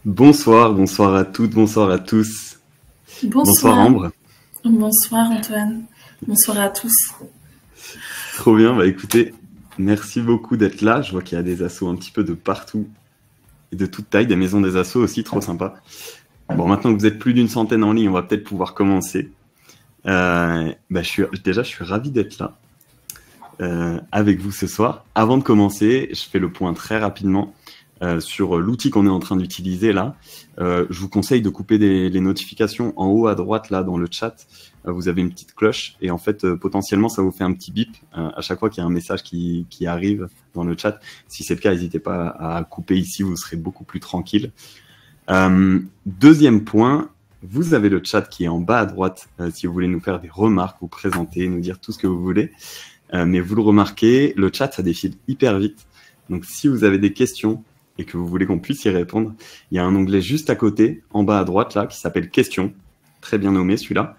Bonsoir, bonsoir à toutes, bonsoir à tous. Bonsoir Bonsoir. Ambre. Bonsoir Antoine. Bonsoir à tous. Trop bien, bah écoutez, merci beaucoup d'être là. Je vois qu'il y a des assos un petit peu de partout et de toute taille, des maisons des assos aussi, trop sympa. Bon, maintenant que vous êtes plus d'une centaine en ligne, on va peut-être pouvoir commencer. Je suis ravi d'être là avec vous ce soir. Avant de commencer, je fais le point très rapidement sur l'outil qu'on est en train d'utiliser là. Je vous conseille de couper les notifications en haut à droite là dans le chat. Vous avez une petite cloche et en fait potentiellement ça vous fait un petit bip à chaque fois qu'il y a un message qui arrive dans le chat. Si c'est le cas, n'hésitez pas à couper ici, vous serez beaucoup plus tranquille. Deuxième point, vous avez le chat qui est en bas à droite si vous voulez nous faire des remarques, vous présenter, nous dire tout ce que vous voulez. Mais vous le remarquez, le chat ça défile hyper vite. Donc si vous avez des questions et que vous voulez qu'on puisse y répondre, il y a un onglet juste à côté, en bas à droite là, qui s'appelle questions. Très bien nommé celui-là.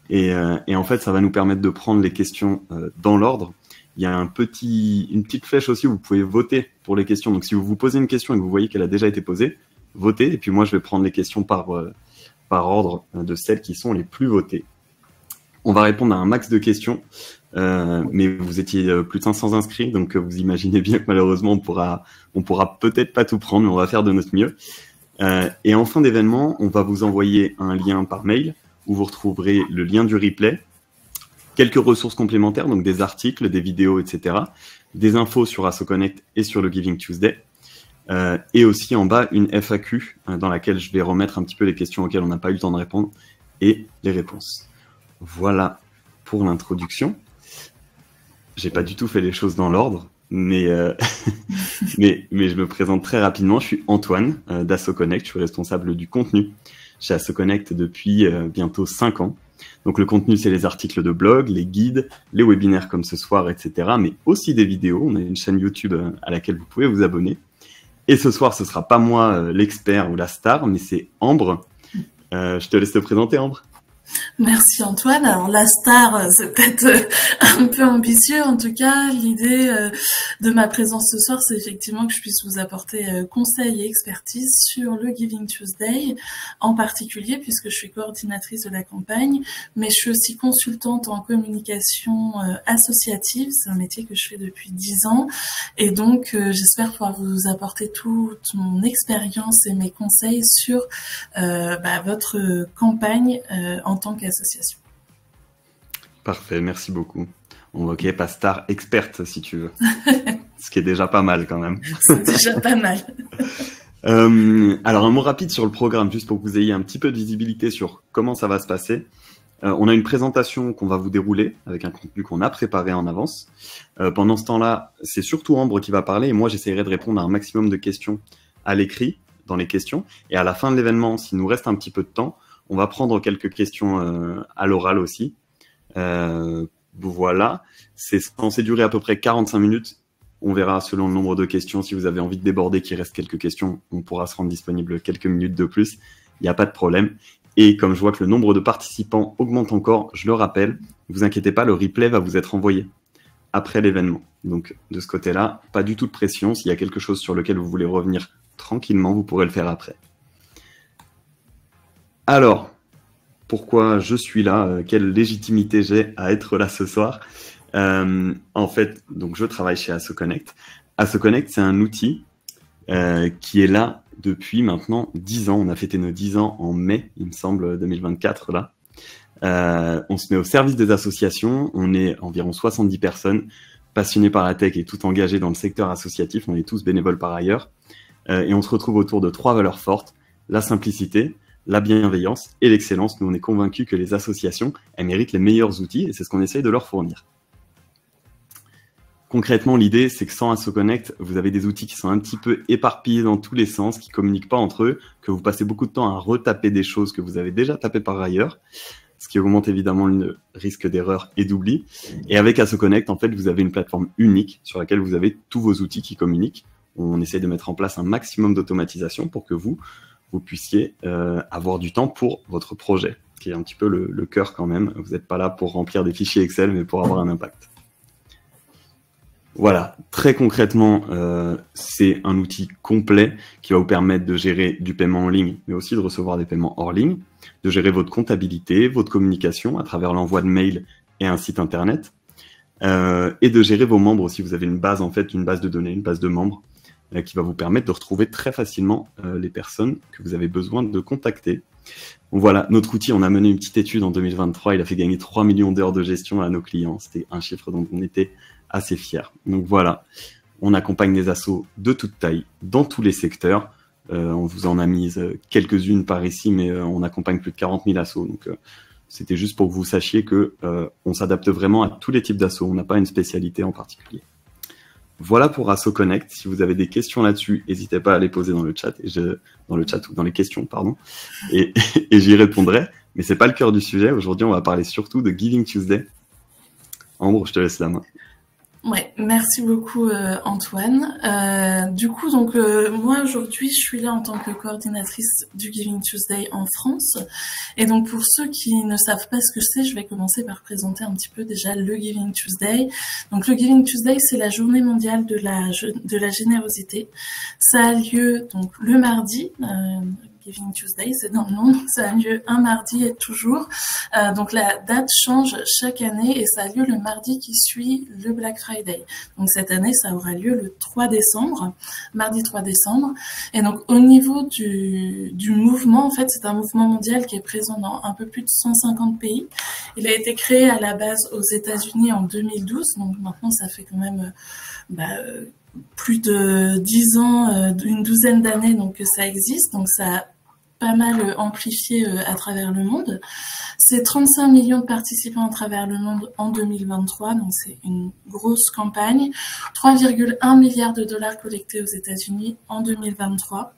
Et en fait, ça va nous permettre de prendre les questions dans l'ordre. Il y a une petite flèche aussi où vous pouvez voter pour les questions. Donc si vous vous posez une question et que vous voyez qu'elle a déjà été posée, votez. Et puis moi, je vais prendre les questions par ordre de celles qui sont les plus votées. On va répondre à un max de questions. Mais vous étiez plus de 500 inscrits, donc vous imaginez bien que malheureusement on pourra peut-être pas tout prendre, mais on va faire de notre mieux. Et en fin d'événement, on va vous envoyer un lien par mail où vous retrouverez le lien du replay, quelques ressources complémentaires, donc des articles, des vidéos, etc., des infos sur AssoConnect et sur le Giving Tuesday, et aussi en bas une FAQ dans laquelle je vais remettre un petit peu les questions auxquelles on n'a pas eu le temps de répondre et les réponses. Voilà pour l'introduction. J'ai pas du tout fait les choses dans l'ordre, mais je me présente très rapidement. Je suis Antoine d'AssoConnect, je suis responsable du contenu chez AssoConnect depuis bientôt 5 ans. Donc le contenu, c'est les articles de blog, les guides, les webinaires comme ce soir, etc. Mais aussi des vidéos. On a une chaîne YouTube à laquelle vous pouvez vous abonner. Et ce soir, ce sera pas moi l'expert ou la star, mais c'est Ambre. Je te laisse te présenter, Ambre. Merci Antoine. Alors la star, c'est peut-être un peu ambitieux. En tout cas, l'idée de ma présence ce soir, c'est effectivement que je puisse vous apporter conseils et expertise sur le Giving Tuesday, en particulier puisque je suis coordinatrice de la campagne, mais je suis aussi consultante en communication associative. C'est un métier que je fais depuis 10 ans. Et donc, j'espère pouvoir vous apporter toute mon expérience et mes conseils sur votre campagne en tant qu'association. Parfait, merci beaucoup. Ok, pas star, experte si tu veux. Ce qui est déjà pas mal quand même. C'est déjà pas mal. Alors un mot rapide sur le programme, juste pour que vous ayez un petit peu de visibilité sur comment ça va se passer. On a une présentation qu'on va vous dérouler avec un contenu qu'on a préparé en avance. Pendant ce temps-là, c'est surtout Ambre qui va parler et moi j'essaierai de répondre à un maximum de questions à l'écrit dans les questions. Et à la fin de l'événement, s'il nous reste un petit peu de temps, on va prendre quelques questions à l'oral aussi. Voilà, c'est censé durer à peu près 45 minutes. On verra selon le nombre de questions. Si vous avez envie de déborder, qu'il reste quelques questions, on pourra se rendre disponible quelques minutes de plus. Il n'y a pas de problème. Et comme je vois que le nombre de participants augmente encore, je le rappelle, ne vous inquiétez pas, le replay va vous être envoyé après l'événement. Donc de ce côté-là, pas du tout de pression. S'il y a quelque chose sur lequel vous voulez revenir tranquillement, vous pourrez le faire après. Alors, pourquoi je suis là, quelle légitimité j'ai à être là ce soir. En fait, donc je travaille chez AssoConnect. AssoConnect, c'est un outil qui est là depuis maintenant 10 ans. On a fêté nos 10 ans en mai, il me semble, 2024 là. On se met au service des associations. On est environ 70 personnes passionnées par la tech et tout engagées dans le secteur associatif. On est tous bénévoles par ailleurs. Et on se retrouve autour de 3 valeurs fortes: la simplicité, la bienveillance et l'excellence. Nous, on est convaincus que les associations, elles méritent les meilleurs outils et c'est ce qu'on essaye de leur fournir. Concrètement, l'idée, c'est que sans AssoConnect, vous avez des outils qui sont un petit peu éparpillés dans tous les sens, qui communiquent pas entre eux, que vous passez beaucoup de temps à retaper des choses que vous avez déjà tapées par ailleurs, ce qui augmente évidemment le risque d'erreur et d'oubli. Et avec AssoConnect, en fait, vous avez une plateforme unique sur laquelle vous avez tous vos outils qui communiquent. On essaie de mettre en place un maximum d'automatisation pour que vous puissiez avoir du temps pour votre projet, qui est un petit peu le cœur quand même. Vous n'êtes pas là pour remplir des fichiers Excel, mais pour avoir un impact. Voilà, très concrètement, c'est un outil complet qui va vous permettre de gérer du paiement en ligne, mais aussi de recevoir des paiements hors ligne, de gérer votre comptabilité, votre communication à travers l'envoi de mails et un site internet, et de gérer vos membres aussi. Vous avez une base, en fait, une base de données, une base de membres qui va vous permettre de retrouver très facilement les personnes que vous avez besoin de contacter. Donc voilà, notre outil, on a mené une petite étude en 2023, il a fait gagner 3 millions d'heures de gestion à nos clients. C'était un chiffre dont on était assez fiers. Donc voilà, on accompagne des assos de toute taille, dans tous les secteurs. On vous en a mis quelques-unes par ici, mais on accompagne plus de 40 000 assos. Donc c'était juste pour que vous sachiez que on s'adapte vraiment à tous les types d'assos. On n'a pas une spécialité en particulier. Voilà pour Asso Connect. Si vous avez des questions là-dessus, n'hésitez pas à les poser dans le chat, ou dans les questions, pardon, et j'y répondrai. Mais c'est pas le cœur du sujet. Aujourd'hui, on va parler surtout de Giving Tuesday. Ambre, je te laisse la main. Ouais, merci beaucoup Antoine. Du coup, donc moi aujourd'hui, je suis là en tant que coordinatrice du Giving Tuesday en France. Et donc pour ceux qui ne savent pas ce que c'est, je vais commencer par présenter un petit peu déjà le Giving Tuesday. Donc le Giving Tuesday, c'est la journée mondiale de la générosité. Ça a lieu donc le mardi. Giving Tuesday, c'est dans le nom, ça a lieu un mardi et toujours. Donc la date change chaque année et ça a lieu le mardi qui suit le Black Friday. Donc cette année, ça aura lieu le 3 décembre, mardi 3 décembre. Et donc au niveau du mouvement, en fait, c'est un mouvement mondial qui est présent dans un peu plus de 150 pays. Il a été créé à la base aux États-Unis en 2012, donc maintenant ça fait quand même plus de 10 ans, une douzaine d'années donc que ça existe, donc ça a pas mal amplifié à travers le monde. C'est 35 millions de participants à travers le monde en 2023, donc c'est une grosse campagne. 3,1 milliards de dollars collectés aux États-Unis en 2023.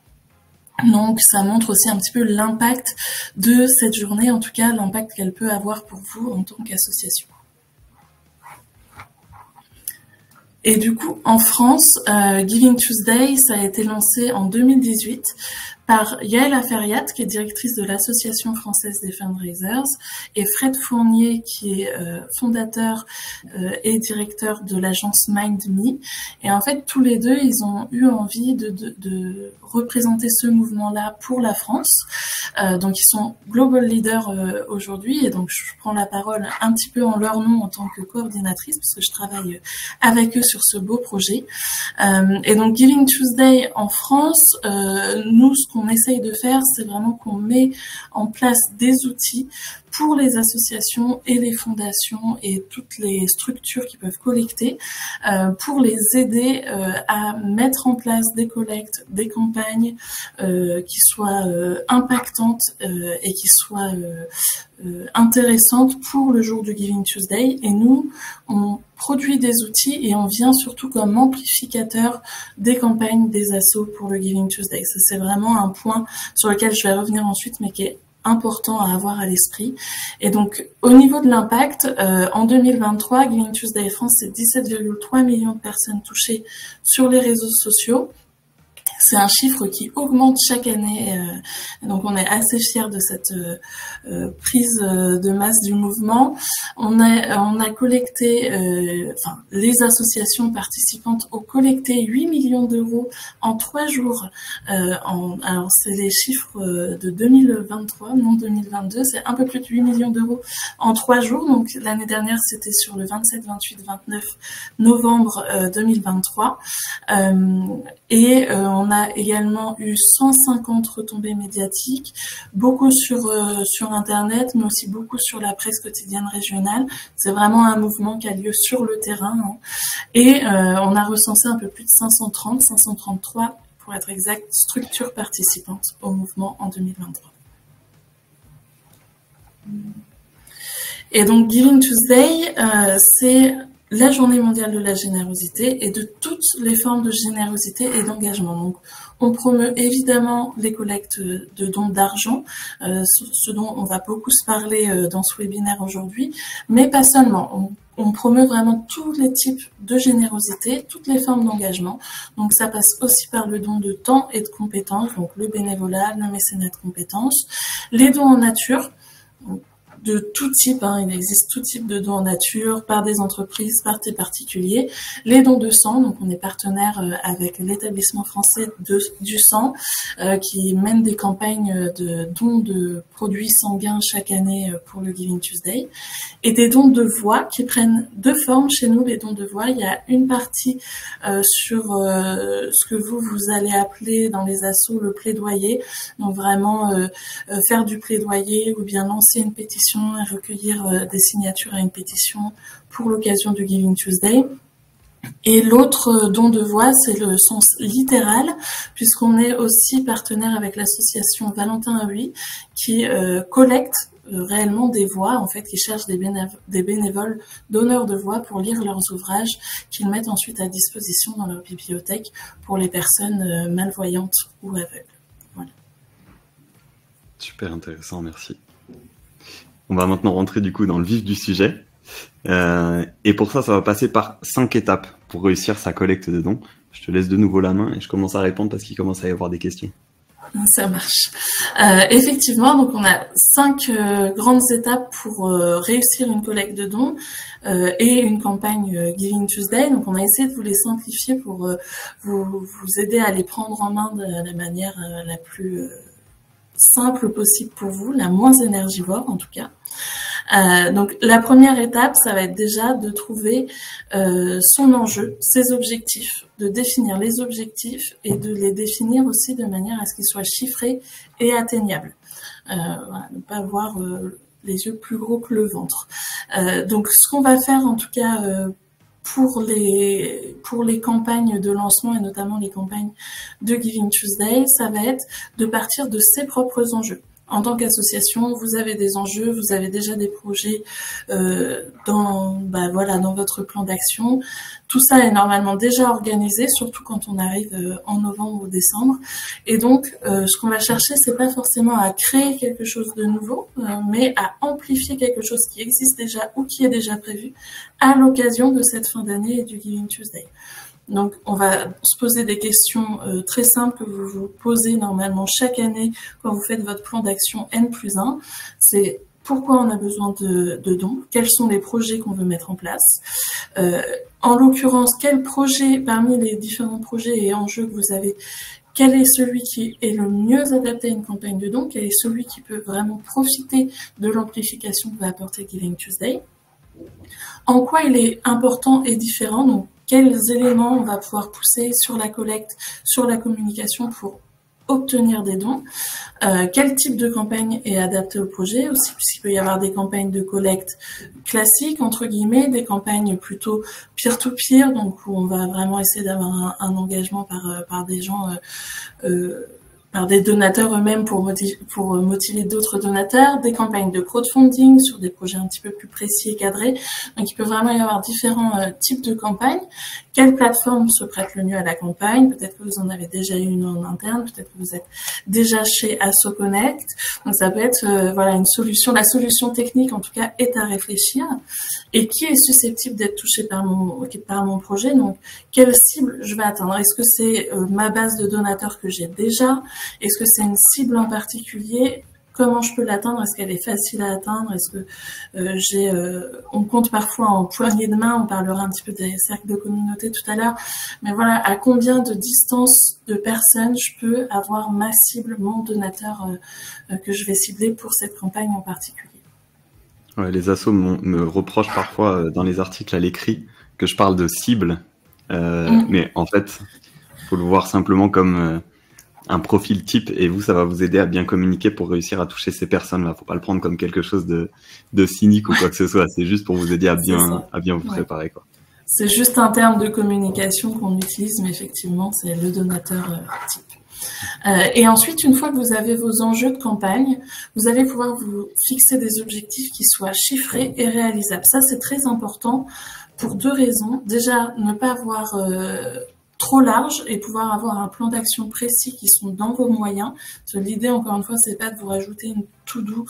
Donc ça montre aussi un petit peu l'impact de cette journée, en tout cas l'impact qu'elle peut avoir pour vous en tant qu'association. Et du coup, en France, Giving Tuesday, ça a été lancé en 2018 par Yael Aferiat, qui est directrice de l'Association française des fundraisers, et Fred Fournier, qui est fondateur et directeur de l'agence MindMe. Et en fait, tous les deux, ils ont eu envie de représenter ce mouvement-là pour la France. Donc, ils sont global leaders aujourd'hui, et donc je prends la parole un petit peu en leur nom en tant que coordinatrice, parce que je travaille avec eux sur ce beau projet. Et donc, Giving Tuesday en France, nous, ce qu'on essaye de faire, c'est vraiment qu'on met en place des outils pour les associations et les fondations et toutes les structures qui peuvent collecter, pour les aider à mettre en place des collectes, des campagnes qui soient impactantes et qui soient intéressantes pour le jour du Giving Tuesday. Et nous, on produit des outils et on vient surtout comme amplificateur des campagnes des assos pour le Giving Tuesday. Ça, c'est vraiment un point sur lequel je vais revenir ensuite, mais qui est important à avoir à l'esprit. Et donc, au niveau de l'impact, en 2023, Giving Tuesday France, c'est 17,3 millions de personnes touchées sur les réseaux sociaux. C'est un chiffre qui augmente chaque année, donc on est assez fiers de cette prise de masse du mouvement. On a collecté, les associations participantes ont collecté 8 millions d'euros en 3 jours. Alors c'est les chiffres de 2023, non 2022, c'est un peu plus de 8 millions d'euros en 3 jours. Donc l'année dernière, c'était sur le 27, 28, 29 novembre 2023. Et on a également eu 150 retombées médiatiques, beaucoup sur Internet, mais aussi beaucoup sur la presse quotidienne régionale. C'est vraiment un mouvement qui a lieu sur le terrain. Hein. Et on a recensé un peu plus de 533 pour être exact, structures participantes au mouvement en 2023. Et donc Giving Tuesday, c'est la journée mondiale de la générosité et de toutes les formes de générosité et d'engagement. Donc, on promeut évidemment les collectes de dons d'argent, ce dont on va beaucoup se parler dans ce webinaire aujourd'hui, mais pas seulement. On promeut vraiment tous les types de générosité, toutes les formes d'engagement. Donc, ça passe aussi par le don de temps et de compétences, donc le bénévolat, le mécénat de compétences, les dons en nature. de tout type, hein. Il existe tout type de dons en nature, par des entreprises, par des particuliers. Les dons de sang, donc on est partenaire avec l'établissement français du sang, qui mène des campagnes de dons de produits sanguins chaque année pour le Giving Tuesday. Et des dons de voix qui prennent deux formes chez nous, les dons de voix. Il y a une partie sur ce que vous allez appeler dans les assos le plaidoyer, donc vraiment faire du plaidoyer ou bien lancer une pétition et recueillir des signatures à une pétition pour l'occasion du Giving Tuesday. Et l'autre don de voix, c'est le sens littéral, puisqu'on est aussi partenaire avec l'association Valentin Huy, qui collecte réellement des voix, en fait, qui cherchent des bénévoles donneurs de voix pour lire leurs ouvrages, qu'ils mettent ensuite à disposition dans leur bibliothèque pour les personnes malvoyantes ou aveugles. Voilà. Super intéressant, merci. On va maintenant rentrer du coup dans le vif du sujet. Et pour ça va passer par 5 étapes pour réussir sa collecte de dons. Je te laisse de nouveau la main et je commence à répondre parce qu'il commence à y avoir des questions. Ça marche. Effectivement, donc on a 5 grandes étapes pour réussir une collecte de dons et une campagne Giving Tuesday. Donc on a essayé de vous les simplifier pour vous aider à les prendre en main de la manière la plus simple possible pour vous, la moins énergivore en tout cas. Donc la première étape, ça va être déjà de trouver son enjeu, ses objectifs, de définir les objectifs et de les définir aussi de manière à ce qu'ils soient chiffrés et atteignables. Voilà, ne pas avoir les yeux plus gros que le ventre. Donc ce qu'on va faire en tout cas pour les campagnes de lancement et notamment les campagnes de Giving Tuesday, ça va être de partir de ses propres enjeux. En tant qu'association, vous avez des enjeux, vous avez déjà des projets dans votre plan d'action. Tout ça est normalement déjà organisé, surtout quand on arrive en novembre ou décembre. Et donc, ce qu'on va chercher, c'est pas forcément à créer quelque chose de nouveau, mais à amplifier quelque chose qui existe déjà ou qui est déjà prévu à l'occasion de cette fin d'année et du Giving Tuesday. Donc, on va se poser des questions très simples que vous vous posez normalement chaque année quand vous faites votre plan d'action N+1. C'est pourquoi on a besoin de dons, quels sont les projets qu'on veut mettre en place. En l'occurrence, quel projet parmi les différents projets et enjeux que vous avez, quel est celui qui est le mieux adapté à une campagne de dons, quel est celui qui peut vraiment profiter de l'amplification que va apporter Giving Tuesday. En quoi il est important et différent, donc quels éléments on va pouvoir pousser sur la collecte, sur la communication pour obtenir des dons, quel type de campagne est adapté au projet aussi, puisqu'il peut y avoir des campagnes de collecte classiques, entre guillemets, des campagnes plutôt peer-to-peer, donc où on va vraiment essayer d'avoir un engagement par des gens par des donateurs eux-mêmes pour motiver d'autres donateurs, des campagnes de crowdfunding sur des projets un petit peu plus précis et cadrés. Donc, il peut vraiment y avoir différents types de campagnes. Quelle plateforme se prête le mieux à la campagne? Peut-être que vous en avez déjà une en interne, peut-être que vous êtes déjà chez AssoConnect. Donc, ça peut être une solution. La solution technique, en tout cas, est à réfléchir. Et qui est susceptible d'être touché par mon projet? Donc, quelle cible je vais atteindre? Est-ce que c'est ma base de donateurs que j'ai déjà? Est-ce que c'est une cible en particulier? Comment je peux l'atteindre? Est-ce qu'elle est facile à atteindre? Est-ce que on compte parfois en poignées de main, on parlera un petit peu des cercles de communauté tout à l'heure, mais voilà, à combien de distance de personnes je peux avoir ma cible, mon donateur que je vais cibler pour cette campagne en particulier? Ouais, les assos me reprochent parfois dans les articles à l'écrit que je parle de cible, mais en fait, faut le voir simplement comme un profil type, et vous, ça va vous aider à bien communiquer pour réussir à toucher ces personnes-là. Faut pas le prendre comme quelque chose de cynique ou quoi que ce soit. C'est juste pour vous aider à bien vous préparer, quoi. C'est juste un terme de communication qu'on utilise, mais effectivement, c'est le donateur type. Et ensuite, une fois que vous avez vos enjeux de campagne, vous allez pouvoir vous fixer des objectifs qui soient chiffrés et réalisables. Ça, c'est très important pour 2 raisons. Déjà, ne pas avoir trop large et pouvoir avoir un plan d'action précis qui sont dans vos moyens. Parce que l'idée, encore une fois, c'est pas de vous rajouter une to-do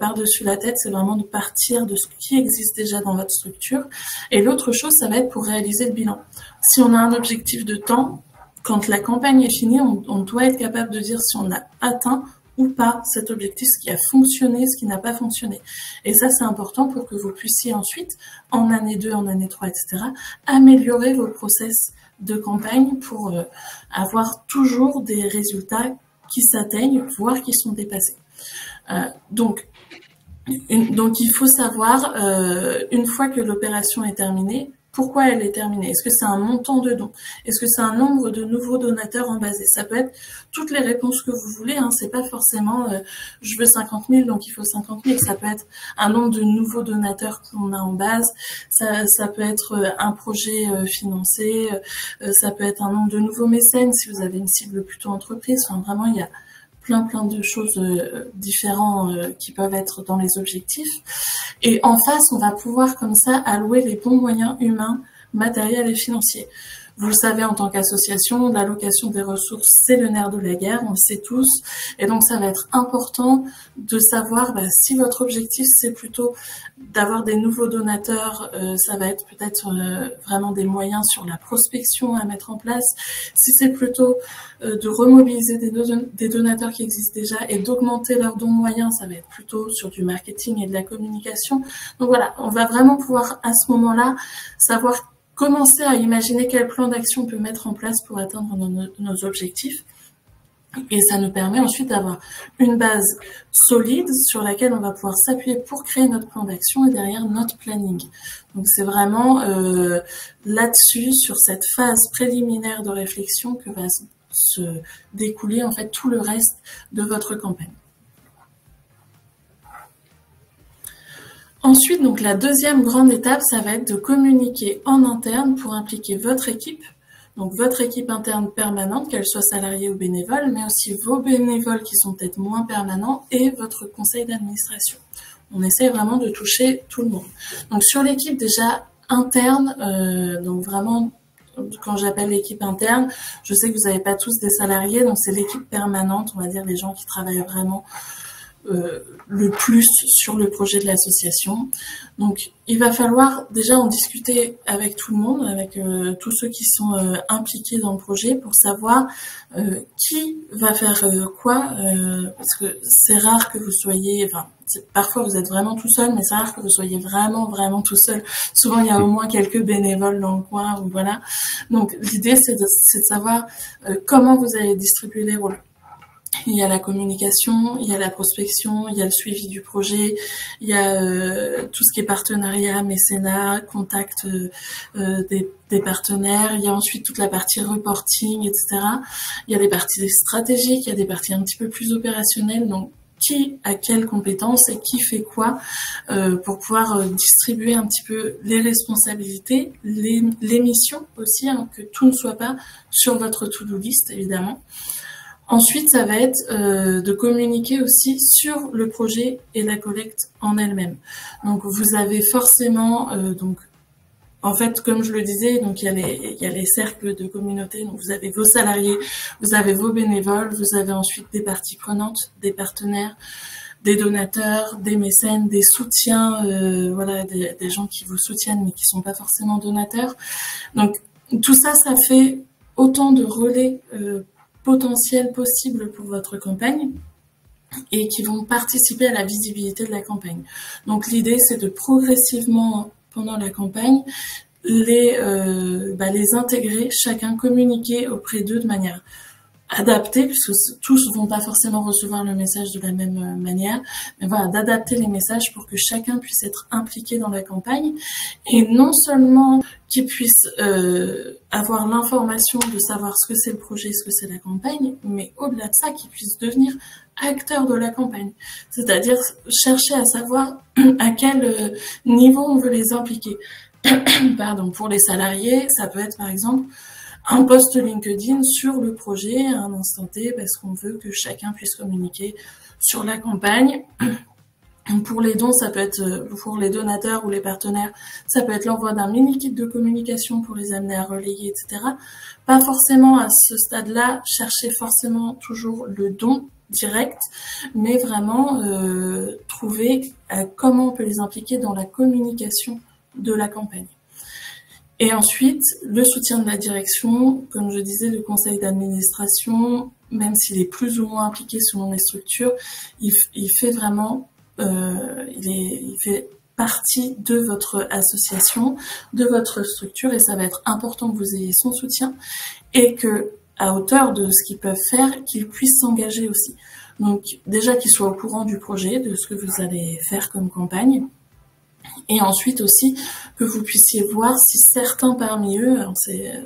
par-dessus la tête, c'est vraiment de partir de ce qui existe déjà dans votre structure. Et l'autre chose, ça va être pour réaliser le bilan. Si on a un objectif de temps, quand la campagne est finie, on doit être capable de dire si on a atteint ou pas cet objectif, ce qui a fonctionné, ce qui n'a pas fonctionné. Et ça, c'est important pour que vous puissiez ensuite, en année 2, en année 3, etc., améliorer vos process de campagne pour avoir toujours des résultats qui s'atteignent, voire qui sont dépassés. Donc, il faut savoir, une fois que l'opération est terminée, pourquoi elle est terminée. Est-ce que c'est un montant de dons? Est-ce que c'est un nombre de nouveaux donateurs en base? Ça peut être toutes les réponses que vous voulez. C'est pas forcément je veux 50 000, donc il faut 50 000. Ça peut être un nombre de nouveaux donateurs qu'on a en base. Ça peut être un projet financé. Ça peut être un nombre de nouveaux mécènes si vous avez une cible plutôt entreprise. Enfin, vraiment, il y a plein de choses différentes qui peuvent être dans les objectifs. Et en face, on va pouvoir comme ça allouer les bons moyens humains, matériels et financiers. Vous le savez, en tant qu'association, l'allocation des ressources, c'est le nerf de la guerre, on le sait tous. Et donc, ça va être important de savoir si votre objectif, c'est plutôt d'avoir des nouveaux donateurs, ça va être peut-être vraiment des moyens sur la prospection à mettre en place. Si c'est plutôt de remobiliser des donateurs qui existent déjà et d'augmenter leurs dons moyens, ça va être plutôt sur du marketing et de la communication. Donc voilà, on va vraiment pouvoir à ce moment-là savoir commencer à imaginer quel plan d'action on peut mettre en place pour atteindre nos objectifs. Et ça nous permet ensuite d'avoir une base solide sur laquelle on va pouvoir s'appuyer pour créer notre plan d'action et derrière notre planning. Donc c'est vraiment là-dessus, sur cette phase préliminaire de réflexion, que va se découler en fait tout le reste de votre campagne. Ensuite, donc la deuxième grande étape, ça va être de communiquer en interne pour impliquer votre équipe, donc votre équipe interne permanente, qu'elle soit salariée ou bénévole, mais aussi vos bénévoles qui sont peut-être moins permanents et votre conseil d'administration. On essaie vraiment de toucher tout le monde. Donc sur l'équipe déjà interne, donc vraiment, quand j'appelle l'équipe interne, je sais que vous n'avez pas tous des salariés, donc c'est l'équipe permanente, on va dire les gens qui travaillent vraiment le plus sur le projet de l'association. Donc, il va falloir déjà en discuter avec tout le monde, avec tous ceux qui sont impliqués dans le projet pour savoir qui va faire quoi, parce que c'est rare que vous soyez, enfin, parfois vous êtes vraiment tout seul, mais c'est rare que vous soyez vraiment tout seul. Souvent, il y a au moins quelques bénévoles dans le coin, ou voilà. Donc, l'idée, c'est de savoir comment vous allez distribuer les rôles. Il y a la communication, il y a la prospection, il y a le suivi du projet, il y a tout ce qui est partenariat, mécénat, contact des partenaires, il y a ensuite toute la partie reporting, etc. Il y a des parties stratégiques, il y a des parties un petit peu plus opérationnelles, donc qui a quelles compétences et qui fait quoi pour pouvoir distribuer un petit peu les responsabilités, les missions aussi, que tout ne soit pas sur votre to-do list, évidemment. Ensuite, ça va être de communiquer aussi sur le projet et la collecte en elle-même. Donc, vous avez forcément, donc, en fait, comme je le disais, donc il y a les cercles de communauté. Donc, vous avez vos salariés, vous avez vos bénévoles, vous avez ensuite des parties prenantes, des partenaires, des donateurs, des mécènes, des soutiens, voilà, des gens qui vous soutiennent mais qui sont pas forcément donateurs. Donc, tout ça, ça fait autant de relais potentiels possibles pour votre campagne et qui vont participer à la visibilité de la campagne. Donc l'idée, c'est de progressivement, pendant la campagne, les intégrer, chacun communiquer auprès d'eux de manière adapter, puisque tous vont pas forcément recevoir le message de la même manière, mais voilà, d'adapter les messages pour que chacun puisse être impliqué dans la campagne, et non seulement qu'ils puissent avoir l'information de savoir ce que c'est le projet, ce que c'est la campagne, mais au-delà de ça, qu'ils puissent devenir acteurs de la campagne, c'est-à-dire chercher à savoir à quel niveau on veut les impliquer. Pardon, pour les salariés, ça peut être par exemple un post LinkedIn sur le projet à un instant T, parce qu'on veut que chacun puisse communiquer sur la campagne. Pour les dons, ça peut être, pour les donateurs ou les partenaires, ça peut être l'envoi d'un mini kit de communication pour les amener à relayer, etc. Pas forcément à ce stade-là, chercher forcément toujours le don direct, mais vraiment trouver comment on peut les impliquer dans la communication de la campagne. Et ensuite, le soutien de la direction, comme je disais, le conseil d'administration, même s'il est plus ou moins impliqué selon les structures, il fait vraiment, il fait partie de votre association, de votre structure, et ça va être important que vous ayez son soutien et que, à hauteur de ce qu'ils peuvent faire, qu'ils puissent s'engager aussi. Donc déjà qu'ils soient au courant du projet, de ce que vous allez faire comme campagne, et ensuite aussi que vous puissiez voir si certains parmi eux,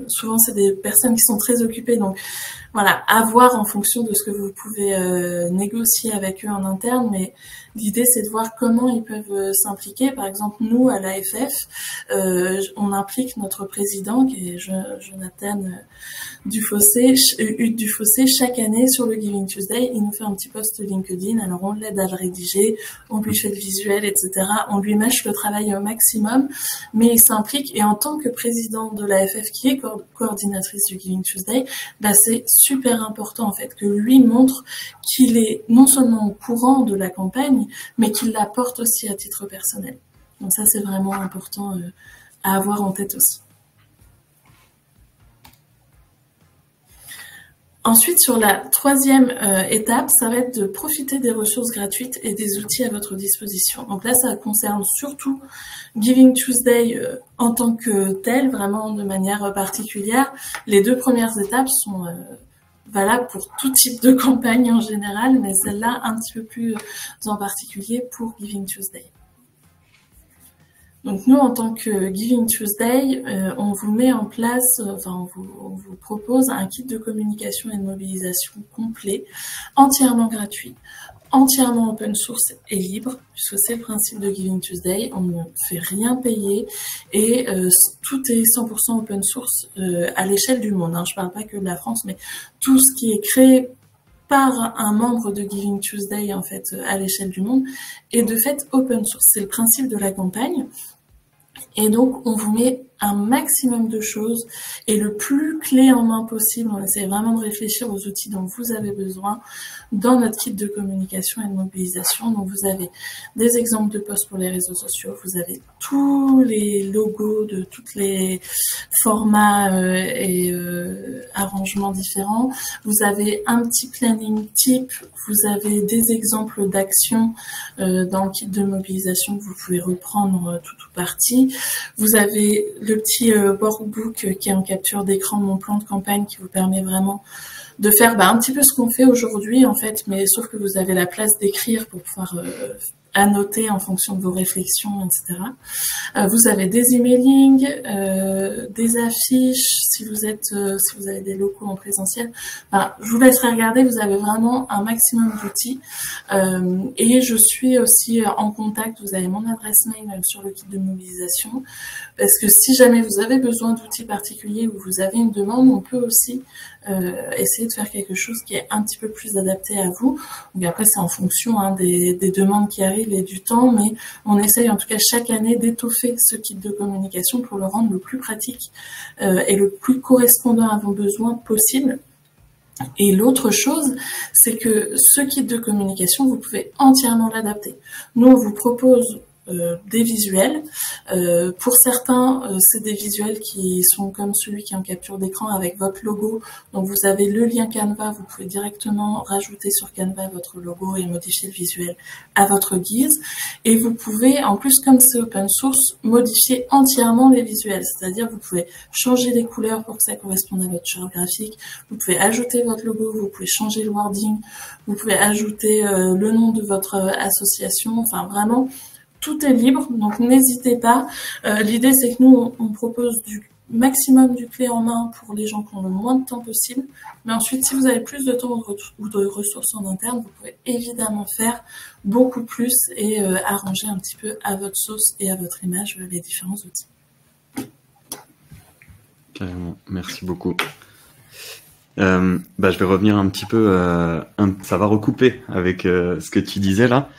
souvent c'est des personnes qui sont très occupées, donc voilà, à voir en fonction de ce que vous pouvez négocier avec eux en interne, mais l'idée c'est de voir comment ils peuvent s'impliquer. Par exemple, nous à l'AFF, on implique notre président qui est Jonathan Dufossé, Hugues Dufossé, chaque année sur le Giving Tuesday, il nous fait un petit post LinkedIn, alors on l'aide à le rédiger, on lui fait le visuel, etc. On lui mâche le travail au maximum, mais il s'implique, et en tant que président de l'AFF qui est coordinatrice du Giving Tuesday, bah c'est super important en fait que lui montre qu'il est non seulement au courant de la campagne, mais qu'il la porte aussi à titre personnel. Donc ça c'est vraiment important à avoir en tête aussi. Ensuite, sur la troisième étape, ça va être de profiter des ressources gratuites et des outils à votre disposition. Donc là, ça concerne surtout Giving Tuesday en tant que tel, vraiment de manière particulière. Les 2 premières étapes sont valables pour tout type de campagne en général, mais celle-là un petit peu plus en particulier pour Giving Tuesday. Donc nous, en tant que Giving Tuesday, on vous met en place, on vous propose un kit de communication et de mobilisation complet, entièrement gratuit, entièrement open source et libre, puisque c'est le principe de Giving Tuesday, on ne fait rien payer et tout est 100% open source à l'échelle du monde. Je ne parle pas que de la France, mais tout ce qui est créé par un membre de Giving Tuesday en fait à l'échelle du monde est de fait open source. C'est le principe de la campagne. Et donc, on vous met un maximum de choses et le plus clé en main possible. On essaie vraiment de réfléchir aux outils dont vous avez besoin dans notre kit de communication et de mobilisation. Donc, vous avez des exemples de posts pour les réseaux sociaux. Vous avez tous les logos de tous les formats et arrangements différents. Vous avez un petit planning type. Vous avez des exemples d'actions dans le kit de mobilisation que vous pouvez reprendre tout ou partie. Vous avez le petit workbook qui est en capture d'écran de mon plan de campagne qui vous permet vraiment de faire un petit peu ce qu'on fait aujourd'hui en fait, mais sauf que vous avez la place d'écrire pour pouvoir annoter en fonction de vos réflexions, etc. Vous avez des emailing, des affiches, si vous avez des locaux en présentiel. Je vous laisserai regarder, vous avez vraiment un maximum d'outils. Et je suis aussi en contact, vous avez mon adresse mail sur le kit de mobilisation, parce que si jamais vous avez besoin d'outils particuliers ou vous avez une demande, on peut aussi essayer de faire quelque chose qui est un petit peu plus adapté à vous. Donc après, c'est en fonction des demandes qui arrivent et du temps, mais on essaye en tout cas chaque année d'étoffer ce kit de communication pour le rendre le plus pratique et le plus correspondant à vos besoins possible. Et l'autre chose, c'est que ce kit de communication, vous pouvez entièrement l'adapter. Nous, on vous propose des visuels. Pour certains, c'est des visuels qui sont comme celui qui est en capture d'écran avec votre logo. Donc vous avez le lien Canva, vous pouvez directement rajouter sur Canva votre logo et modifier le visuel à votre guise. Et vous pouvez, en plus comme c'est open source, modifier entièrement les visuels. C'est-à-dire vous pouvez changer les couleurs pour que ça corresponde à votre charte graphique. Vous pouvez ajouter votre logo, vous pouvez changer le wording, vous pouvez ajouter le nom de votre association. Enfin vraiment, tout est libre, donc n'hésitez pas. L'idée, c'est que nous, on propose du maximum du clé en main pour les gens qui ont le moins de temps possible. Mais ensuite, si vous avez plus de temps ou de ressources en interne, vous pouvez évidemment faire beaucoup plus et arranger un petit peu à votre sauce et à votre image les différents outils. Carrément, merci beaucoup. Je vais revenir un petit peu, ça va recouper avec ce que tu disais là.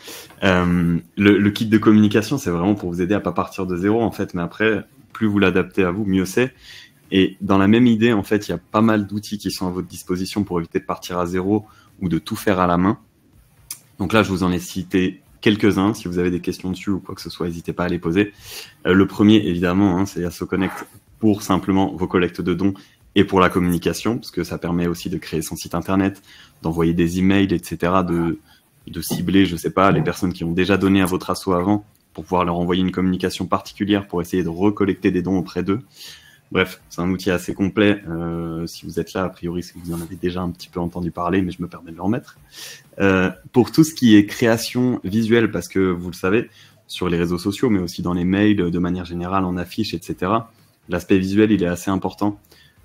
Le kit de communication, c'est vraiment pour vous aider à pas partir de zéro en fait, mais après, plus vous l'adaptez à vous, mieux c'est. Et dans la même idée, en fait, il y a pas mal d'outils qui sont à votre disposition pour éviter de partir à zéro ou de tout faire à la main. Donc là, je vous en ai cité quelques-uns. Si vous avez des questions dessus ou quoi que ce soit, n'hésitez pas à les poser. Le premier, évidemment, c'est AssoConnect pour simplement vos collectes de dons et pour la communication, parce que ça permet aussi de créer son site internet, d'envoyer des emails, etc., de cibler, je sais pas, les personnes qui ont déjà donné à votre asso avant, pour pouvoir leur envoyer une communication particulière pour essayer de recollecter des dons auprès d'eux. Bref, c'est un outil assez complet. Si vous êtes là, a priori, c'est que vous en avez déjà un petit peu entendu parler, mais je me permets de le remettre. Pour tout ce qui est création visuelle, parce que vous le savez, sur les réseaux sociaux, mais aussi dans les mails, de manière générale, en affiches, etc., l'aspect visuel, il est assez important.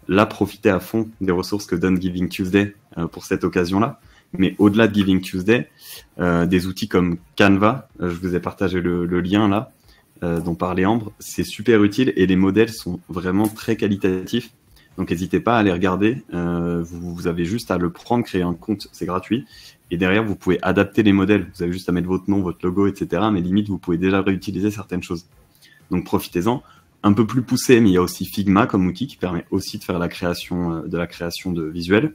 Là, profitez à fond des ressources que donne Giving Tuesday pour cette occasion-là. Mais au-delà de Giving Tuesday, des outils comme Canva, je vous ai partagé le lien là, dont parlait Ambre, c'est super utile et les modèles sont vraiment très qualitatifs. Donc n'hésitez pas à les regarder, vous avez juste à le prendre, créer un compte, c'est gratuit. Et derrière, vous pouvez adapter les modèles, vous avez juste à mettre votre nom, votre logo, etc. Mais limite, vous pouvez déjà réutiliser certaines choses. Donc profitez-en. Un peu plus poussé, mais il y a aussi Figma comme outil qui permet aussi de faire la création de visuels.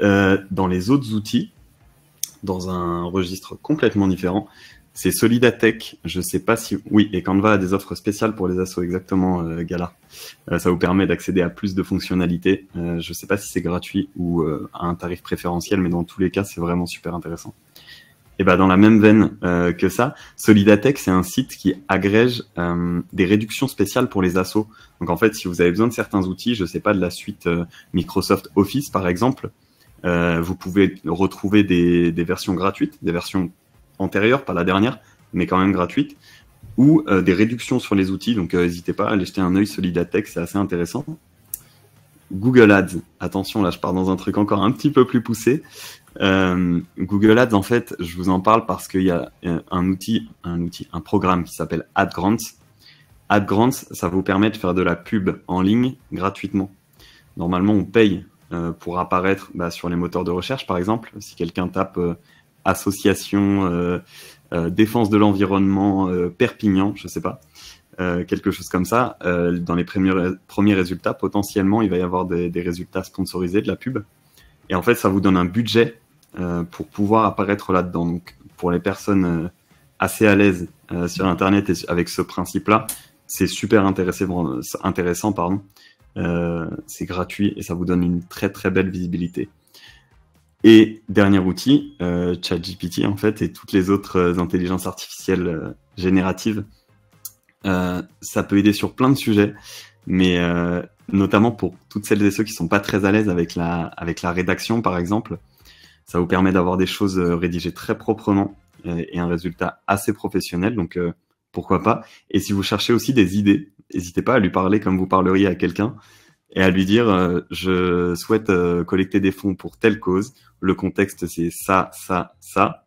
Dans les autres outils, dans un registre complètement différent, c'est Solidatech. Je sais pas si... Oui, et Canva a des offres spéciales pour les assos, exactement, Gala. Ça vous permet d'accéder à plus de fonctionnalités. Je sais pas si c'est gratuit ou à un tarif préférentiel, mais dans tous les cas, c'est vraiment super intéressant. Et ben dans la même veine que ça, Solidatech, c'est un site qui agrège des réductions spéciales pour les assos. Donc en fait, si vous avez besoin de certains outils, je sais pas, de la suite Microsoft Office par exemple, vous pouvez retrouver des versions gratuites, des versions antérieures, pas la dernière, mais quand même gratuites, ou des réductions sur les outils. Donc n'hésitez pas à aller jeter un œil, Solidatech, c'est assez intéressant. Google Ads, attention, là je pars dans un truc encore un petit peu plus poussé. Google Ads, en fait, je vous en parle parce qu'il y a un programme qui s'appelle AdGrants. AdGrants, ça vous permet de faire de la pub en ligne gratuitement. Normalement, on paye pour apparaître sur les moteurs de recherche, par exemple. Si quelqu'un tape association défense de l'environnement Perpignan, je sais pas, quelque chose comme ça, dans les premiers résultats, potentiellement, il va y avoir des résultats sponsorisés, de la pub. Et en fait, ça vous donne un budget pour pouvoir apparaître là-dedans. Donc, pour les personnes assez à l'aise sur Internet et avec ce principe-là, c'est super intéressant, pardon. C'est gratuit et ça vous donne une très très belle visibilité. Et dernier outil, ChatGPT en fait, et toutes les autres intelligences artificielles génératives. Ça peut aider sur plein de sujets, mais notamment pour toutes celles et ceux qui sont pas très à l'aise avec la rédaction, par exemple. Ça vous permet d'avoir des choses rédigées très proprement et un résultat assez professionnel, donc pourquoi pas. Et si vous cherchez aussi des idées, n'hésitez pas à lui parler comme vous parleriez à quelqu'un et à lui dire je souhaite collecter des fonds pour telle cause, le contexte c'est ça, ça, ça.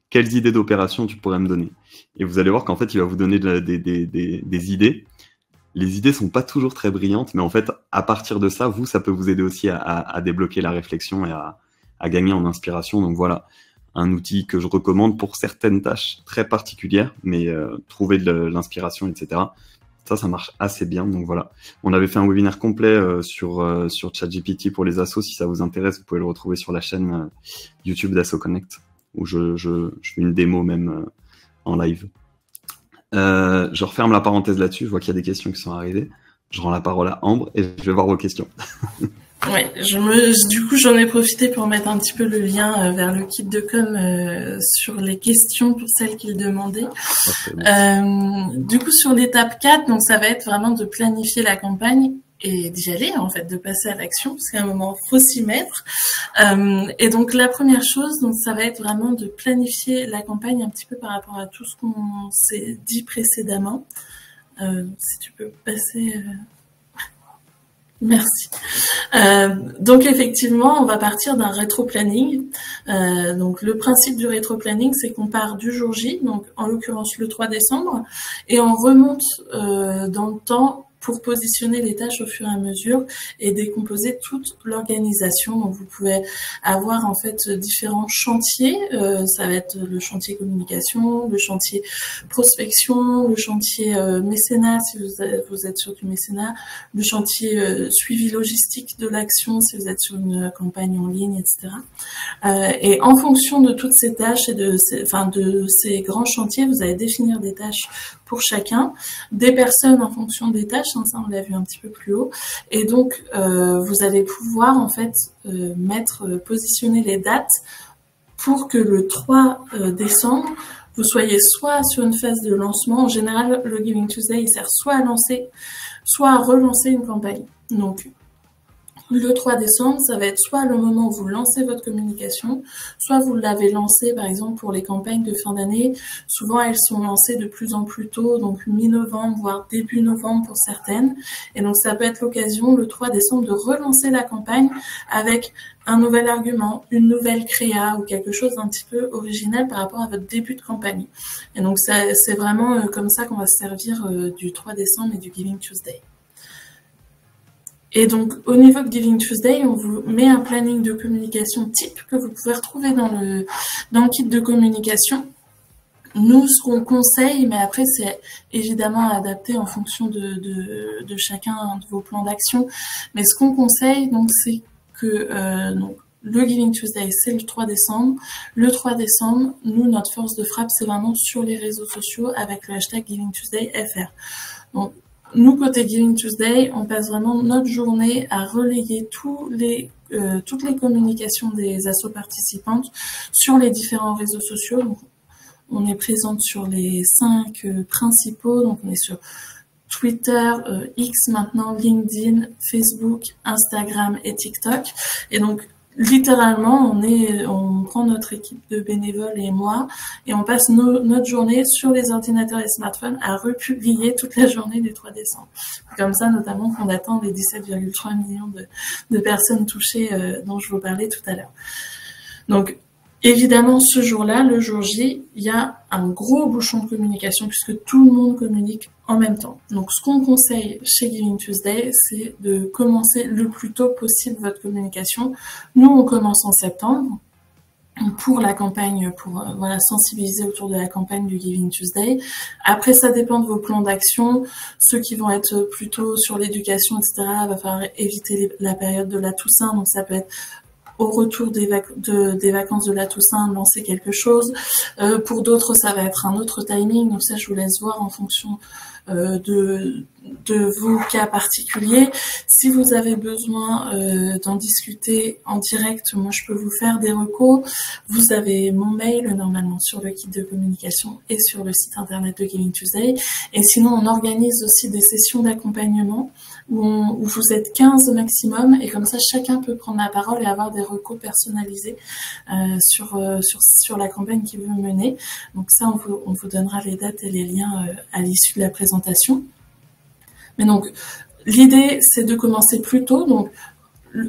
Quelles idées d'opération tu pourrais me donner? Et vous allez voir qu'en fait, il va vous donner des idées. Les idées sont pas toujours très brillantes, mais en fait, à partir de ça, ça peut vous aider aussi à débloquer la réflexion et à gagner en inspiration. Donc voilà, un outil que je recommande pour certaines tâches très particulières, mais trouver de l'inspiration, etc. Ça marche assez bien. Donc voilà, on avait fait un webinaire complet sur ChatGPT pour les assos. Si ça vous intéresse, vous pouvez le retrouver sur la chaîne YouTube d'Asso Connect, où je fais une démo même en live. Je referme la parenthèse là-dessus. Je vois qu'il y a des questions qui sont arrivées. Je rends la parole à Ambre et je vais voir vos questions. Ouais, du coup, j'en ai profité pour mettre un petit peu le lien vers le kit de com sur les questions pour celles qui le demandaient. Du coup, sur l'étape 4, donc ça va être vraiment de planifier la campagne et d'y aller, en fait, de passer à l'action, parce qu'à un moment, faut s'y mettre. Et donc, la première chose, donc, ça va être vraiment de planifier la campagne un petit peu par rapport à tout ce qu'on s'est dit précédemment. Si tu peux passer... Merci. Donc effectivement, on va partir d'un rétro-planning. Donc le principe du rétro-planning, c'est qu'on part du jour J, donc en l'occurrence le 3 décembre, et on remonte dans le temps pour positionner les tâches au fur et à mesure et décomposer toute l'organisation. Donc vous pouvez avoir en fait différents chantiers. Ça va être le chantier communication, le chantier prospection, le chantier mécénat si vous êtes sur du mécénat, le chantier suivi logistique de l'action si vous êtes sur une campagne en ligne, etc. Et en fonction de toutes ces tâches et de ces grands chantiers, vous allez définir des tâches pour chacun, des personnes en fonction des tâches. hein, ça on l'a vu un petit peu plus haut. Et donc, vous allez pouvoir en fait positionner les dates pour que le 3 décembre, vous soyez soit sur une phase de lancement. En général, le Giving Tuesday, il sert soit à lancer, soit à relancer une campagne. Donc, le 3 décembre, ça va être soit le moment où vous lancez votre communication, soit vous l'avez lancé, par exemple, pour les campagnes de fin d'année. Souvent, elles sont lancées de plus en plus tôt, donc mi-novembre, voire début novembre pour certaines. Et donc, ça peut être l'occasion, le 3 décembre, de relancer la campagne avec un nouvel argument, une nouvelle créa ou quelque chose d'un petit peu original par rapport à votre début de campagne. Et donc, c'est vraiment comme ça qu'on va se servir du 3 décembre et du Giving Tuesday. Et donc, au niveau de Giving Tuesday, on vous met un planning de communication type que vous pouvez retrouver dans le kit de communication. Nous, ce qu'on conseille, mais après, c'est évidemment adapté en fonction de chacun de vos plans d'action. Mais ce qu'on conseille, donc, c'est que donc, le Giving Tuesday, c'est le 3 décembre. Le 3 décembre, nous, notre force de frappe, c'est vraiment sur les réseaux sociaux avec le hashtag Giving Tuesday FR. Donc, nous, côté Giving Tuesday, on passe vraiment notre journée à relayer toutes les communications des assos participantes sur les différents réseaux sociaux. Donc, on est présente sur les 5 principaux. Donc, on est sur Twitter, X maintenant, LinkedIn, Facebook, Instagram et TikTok. Et donc, littéralement, on prend notre équipe de bénévoles et moi, et on passe notre journée sur les ordinateurs et smartphones à republier toute la journée du 3 décembre. Comme ça, notamment, qu'on atteint les 17,3 millions de personnes touchées dont je vous parlais tout à l'heure. Donc, évidemment, ce jour-là, le jour J, il y a un gros bouchon de communication puisque tout le monde communique en même temps. Donc, ce qu'on conseille chez Giving Tuesday, c'est de commencer le plus tôt possible votre communication. Nous, on commence en septembre pour la campagne, pour sensibiliser autour de la campagne du Giving Tuesday. Après, ça dépend de vos plans d'action. Ceux qui vont être plutôt sur l'éducation, etc., il va falloir éviter la période de la Toussaint. Donc, ça peut être au retour des vacances de la Toussaint, lancer quelque chose. Pour d'autres, ça va être un autre timing. Donc ça, je vous laisse voir en fonction de vos cas particuliers. Si vous avez besoin d'en discuter en direct, moi, je peux vous faire des recos. Vous avez mon mail, normalement, sur le kit de communication et sur le site internet de Giving Tuesday. Et sinon, on organise aussi des sessions d'accompagnement où vous êtes 15 au maximum, et comme ça chacun peut prendre la parole et avoir des recos personnalisés sur la campagne qu'il veut mener. Donc ça, on vous donnera les dates et les liens à l'issue de la présentation. Mais donc, l'idée, c'est de commencer plus tôt, donc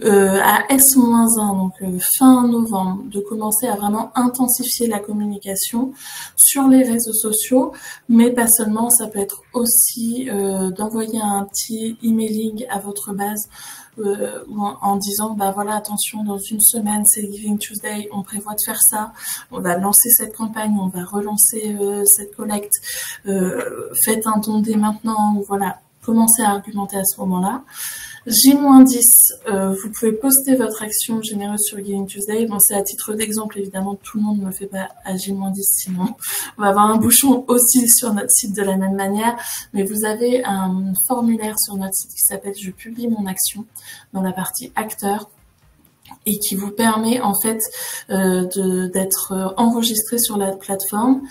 à S-1, donc fin novembre, de commencer à vraiment intensifier la communication sur les réseaux sociaux, mais pas seulement, ça peut être aussi d'envoyer un petit emailing à votre base en disant, bah voilà, attention, dans une semaine, c'est Giving Tuesday, on prévoit de faire ça, on va lancer cette campagne, on va relancer cette collecte, faites un don dès maintenant, voilà, commencez à argumenter à ce moment-là. J-10, vous pouvez poster votre action généreuse sur Giving Tuesday. Bon, c'est à titre d'exemple, évidemment, tout le monde ne le fait pas à J-10, sinon on va avoir un bouchon aussi sur notre site de la même manière. Mais vous avez un formulaire sur notre site qui s'appelle « Je publie mon action » dans la partie « Acteurs » et qui vous permet en fait d'être enregistré sur la plateforme.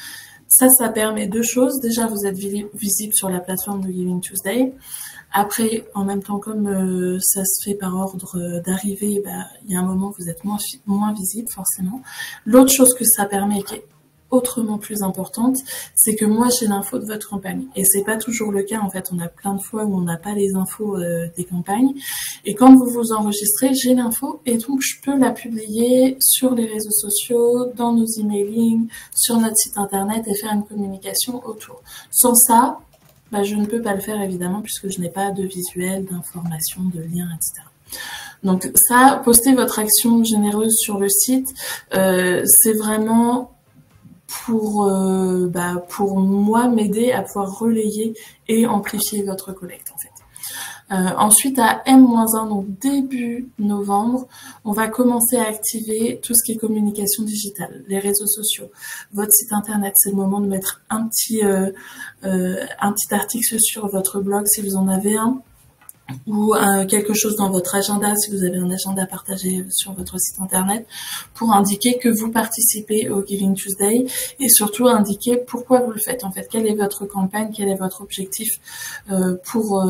Ça permet deux choses. Déjà, vous êtes visible sur la plateforme de Giving Tuesday. Après, en même temps, comme ça se fait par ordre d'arrivée, il y a un moment où vous êtes moins visible, forcément. L'autre chose que ça permet, qui est autrement plus importante, c'est que moi, j'ai l'info de votre campagne. Et c'est pas toujours le cas, en fait. On a plein de fois où on n'a pas les infos des campagnes. Et quand vous vous enregistrez, j'ai l'info et donc je peux la publier sur les réseaux sociaux, dans nos emailings, sur notre site internet et faire une communication autour. Sans ça, je ne peux pas le faire, évidemment, puisque je n'ai pas de visuel, d'informations, de liens, etc. Donc ça, poster votre action généreuse sur le site, c'est vraiment pour moi m'aider à pouvoir relayer et amplifier votre collecte, en fait. Ensuite, à M-1, donc début novembre, on va commencer à activer tout ce qui est communication digitale, les réseaux sociaux, votre site internet. C'est le moment de mettre un petit article sur votre blog si vous en avez un, ou quelque chose dans votre agenda si vous avez un agenda partagé sur votre site internet, pour indiquer que vous participez au Giving Tuesday et surtout indiquer pourquoi vous le faites. En fait, quelle est votre campagne, quel est votre objectif pour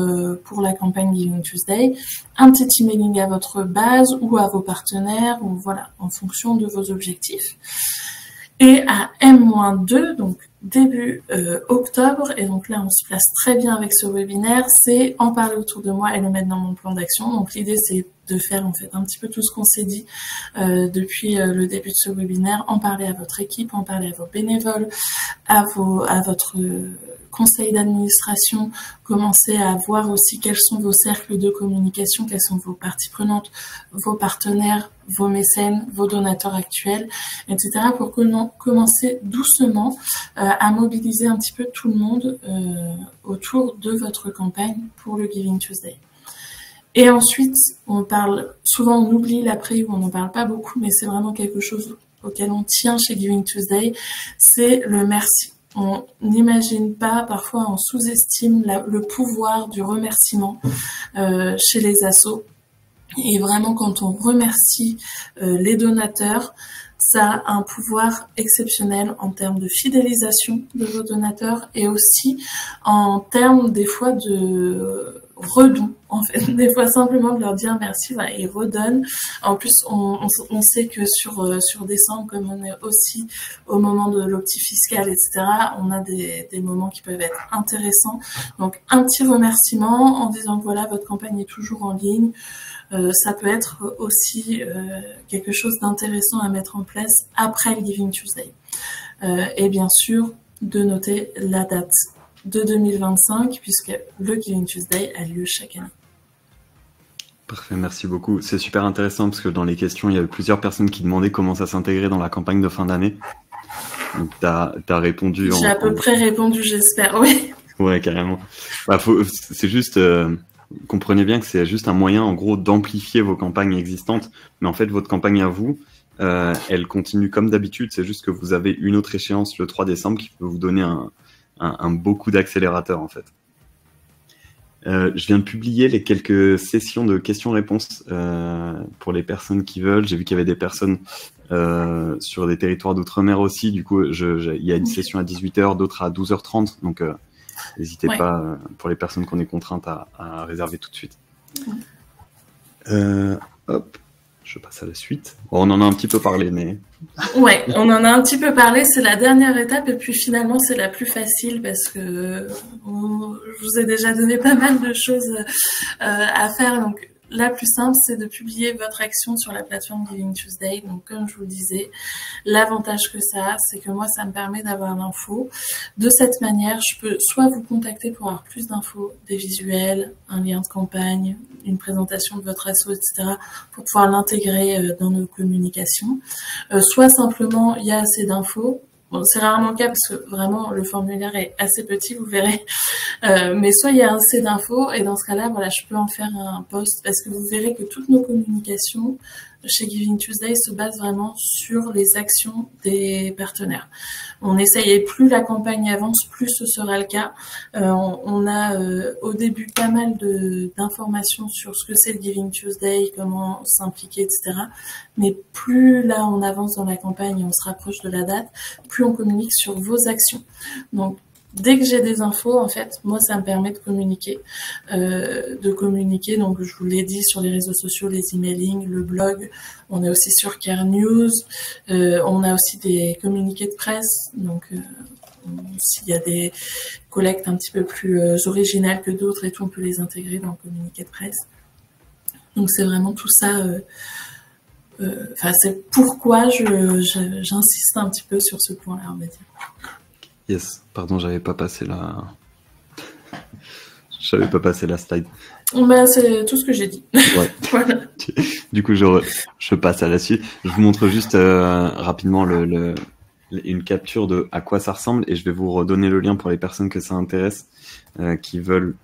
la campagne Giving Tuesday. Un petit emailing à votre base ou à vos partenaires, ou voilà, en fonction de vos objectifs. Et à M-2, donc début octobre, et donc là on se place très bien avec ce webinaire, c'est en parler autour de moi et le mettre dans mon plan d'action. Donc l'idée c'est de faire en fait un petit peu tout ce qu'on s'est dit depuis le début de ce webinaire, en parler à votre équipe, en parler à vos bénévoles, à votre conseil d'administration, commencer à voir aussi quels sont vos cercles de communication, quelles sont vos parties prenantes, vos partenaires, vos mécènes, vos donateurs actuels, etc. pour commencer doucement à mobiliser un petit peu tout le monde autour de votre campagne pour le Giving Tuesday. Et ensuite, souvent on oublie l'après ou on n'en parle pas beaucoup, mais c'est vraiment quelque chose auquel on tient chez Giving Tuesday, c'est le merci. On n'imagine pas, parfois on sous-estime le pouvoir du remerciement chez les assos. Et vraiment, quand on remercie les donateurs, ça a un pouvoir exceptionnel en termes de fidélisation de vos donateurs et aussi en termes des fois de redon. En fait, des fois simplement de leur dire merci, voilà, ils redonnent. En plus, on sait que sur décembre, comme on est aussi au moment de l'opti fiscal, etc., on a des moments qui peuvent être intéressants. Donc, un petit remerciement en disant que voilà, votre campagne est toujours en ligne. Ça peut être aussi quelque chose d'intéressant à mettre en place après le Giving Tuesday. Et bien sûr, de noter la date de 2025, puisque le Giving Tuesday a lieu chaque année. Parfait, merci beaucoup. C'est super intéressant parce que dans les questions, il y avait plusieurs personnes qui demandaient comment ça s'intégrait dans la campagne de fin d'année. Donc, tu as répondu. J'ai à peu près répondu, j'espère, oui. Ouais, carrément. Bah, c'est juste... comprenez bien que c'est juste un moyen, en gros, d'amplifier vos campagnes existantes. Mais en fait, votre campagne à vous, elle continue comme d'habitude. C'est juste que vous avez une autre échéance le 3 décembre qui peut vous donner un beau coup d'accélérateur, en fait. Je viens de publier les quelques sessions de questions-réponses pour les personnes qui veulent. J'ai vu qu'il y avait des personnes sur des territoires d'outre-mer aussi. Du coup, il y a une session à 18h, d'autres à 12h30. Donc, n'hésitez pas, pour les personnes qu'on est contraintes à réserver tout de suite. Hop, je passe à la suite. Bon, on en a un petit peu parlé, mais... Ouais, on en a un petit peu parlé. C'est la dernière étape et puis finalement, c'est la plus facile parce que je vous ai déjà donné pas mal de choses à faire. Donc, la plus simple, c'est de publier votre action sur la plateforme Giving Tuesday. Donc, comme je vous le disais, l'avantage que ça a, c'est que moi, ça me permet d'avoir l'info. De cette manière, je peux soit vous contacter pour avoir plus d'infos, des visuels, un lien de campagne, une présentation de votre asso, etc., pour pouvoir l'intégrer dans nos communications. Soit simplement, il y a assez d'infos. Bon, c'est rarement le cas parce que vraiment le formulaire est assez petit, vous verrez. Mais soit il y a assez d'infos et dans ce cas-là, voilà, je peux en faire un post parce que vous verrez que toutes nos communications chez Giving Tuesday se basent vraiment sur les actions des partenaires. On essaye et plus la campagne avance, plus ce sera le cas. On a au début pas mal d'informations sur ce que c'est le Giving Tuesday, comment s'impliquer, etc. Mais plus là on avance dans la campagne et on se rapproche de la date, plus on communique sur vos actions. Donc dès que j'ai des infos, en fait, moi, ça me permet de communiquer. Donc, je vous l'ai dit, sur les réseaux sociaux, les emailings, le blog. On est aussi sur Care News. On a aussi des communiqués de presse. Donc, s'il y a des collectes un petit peu plus originales que d'autres et tout, on peut les intégrer dans le communiqué de presse. Donc, c'est vraiment tout ça. C'est pourquoi j'insiste un petit peu sur ce point-là, on va dire. Yes, pardon, j'avais pas passé la slide. C'est tout ce que j'ai dit. Ouais. Voilà. Du coup, je passe à la suite. Je vous montre juste rapidement une capture de à quoi ça ressemble et je vais vous redonner le lien pour les personnes que ça intéresse, qui veulent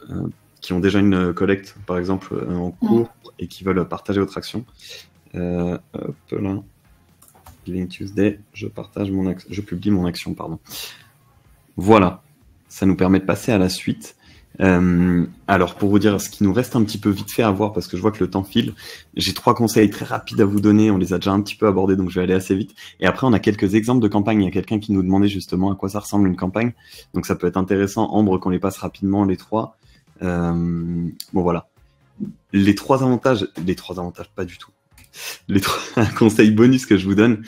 qui ont déjà une collecte, par exemple, en cours et qui veulent partager votre action. Hop là. Giving Tuesday, je publie mon action, pardon. Voilà, ça nous permet de passer à la suite. Alors, pour vous dire ce qui nous reste un petit peu vite fait à voir, parce que je vois que le temps file, j'ai 3 conseils très rapides à vous donner, on les a déjà un petit peu abordés, donc je vais aller assez vite. Et après, on a quelques exemples de campagnes. Il y a quelqu'un qui nous demandait justement à quoi ça ressemble une campagne, donc ça peut être intéressant. Ambre, qu'on les passe rapidement, les 3. Bon, voilà. Les 3 avantages, pas du tout. Les 3 conseils bonus que je vous donne,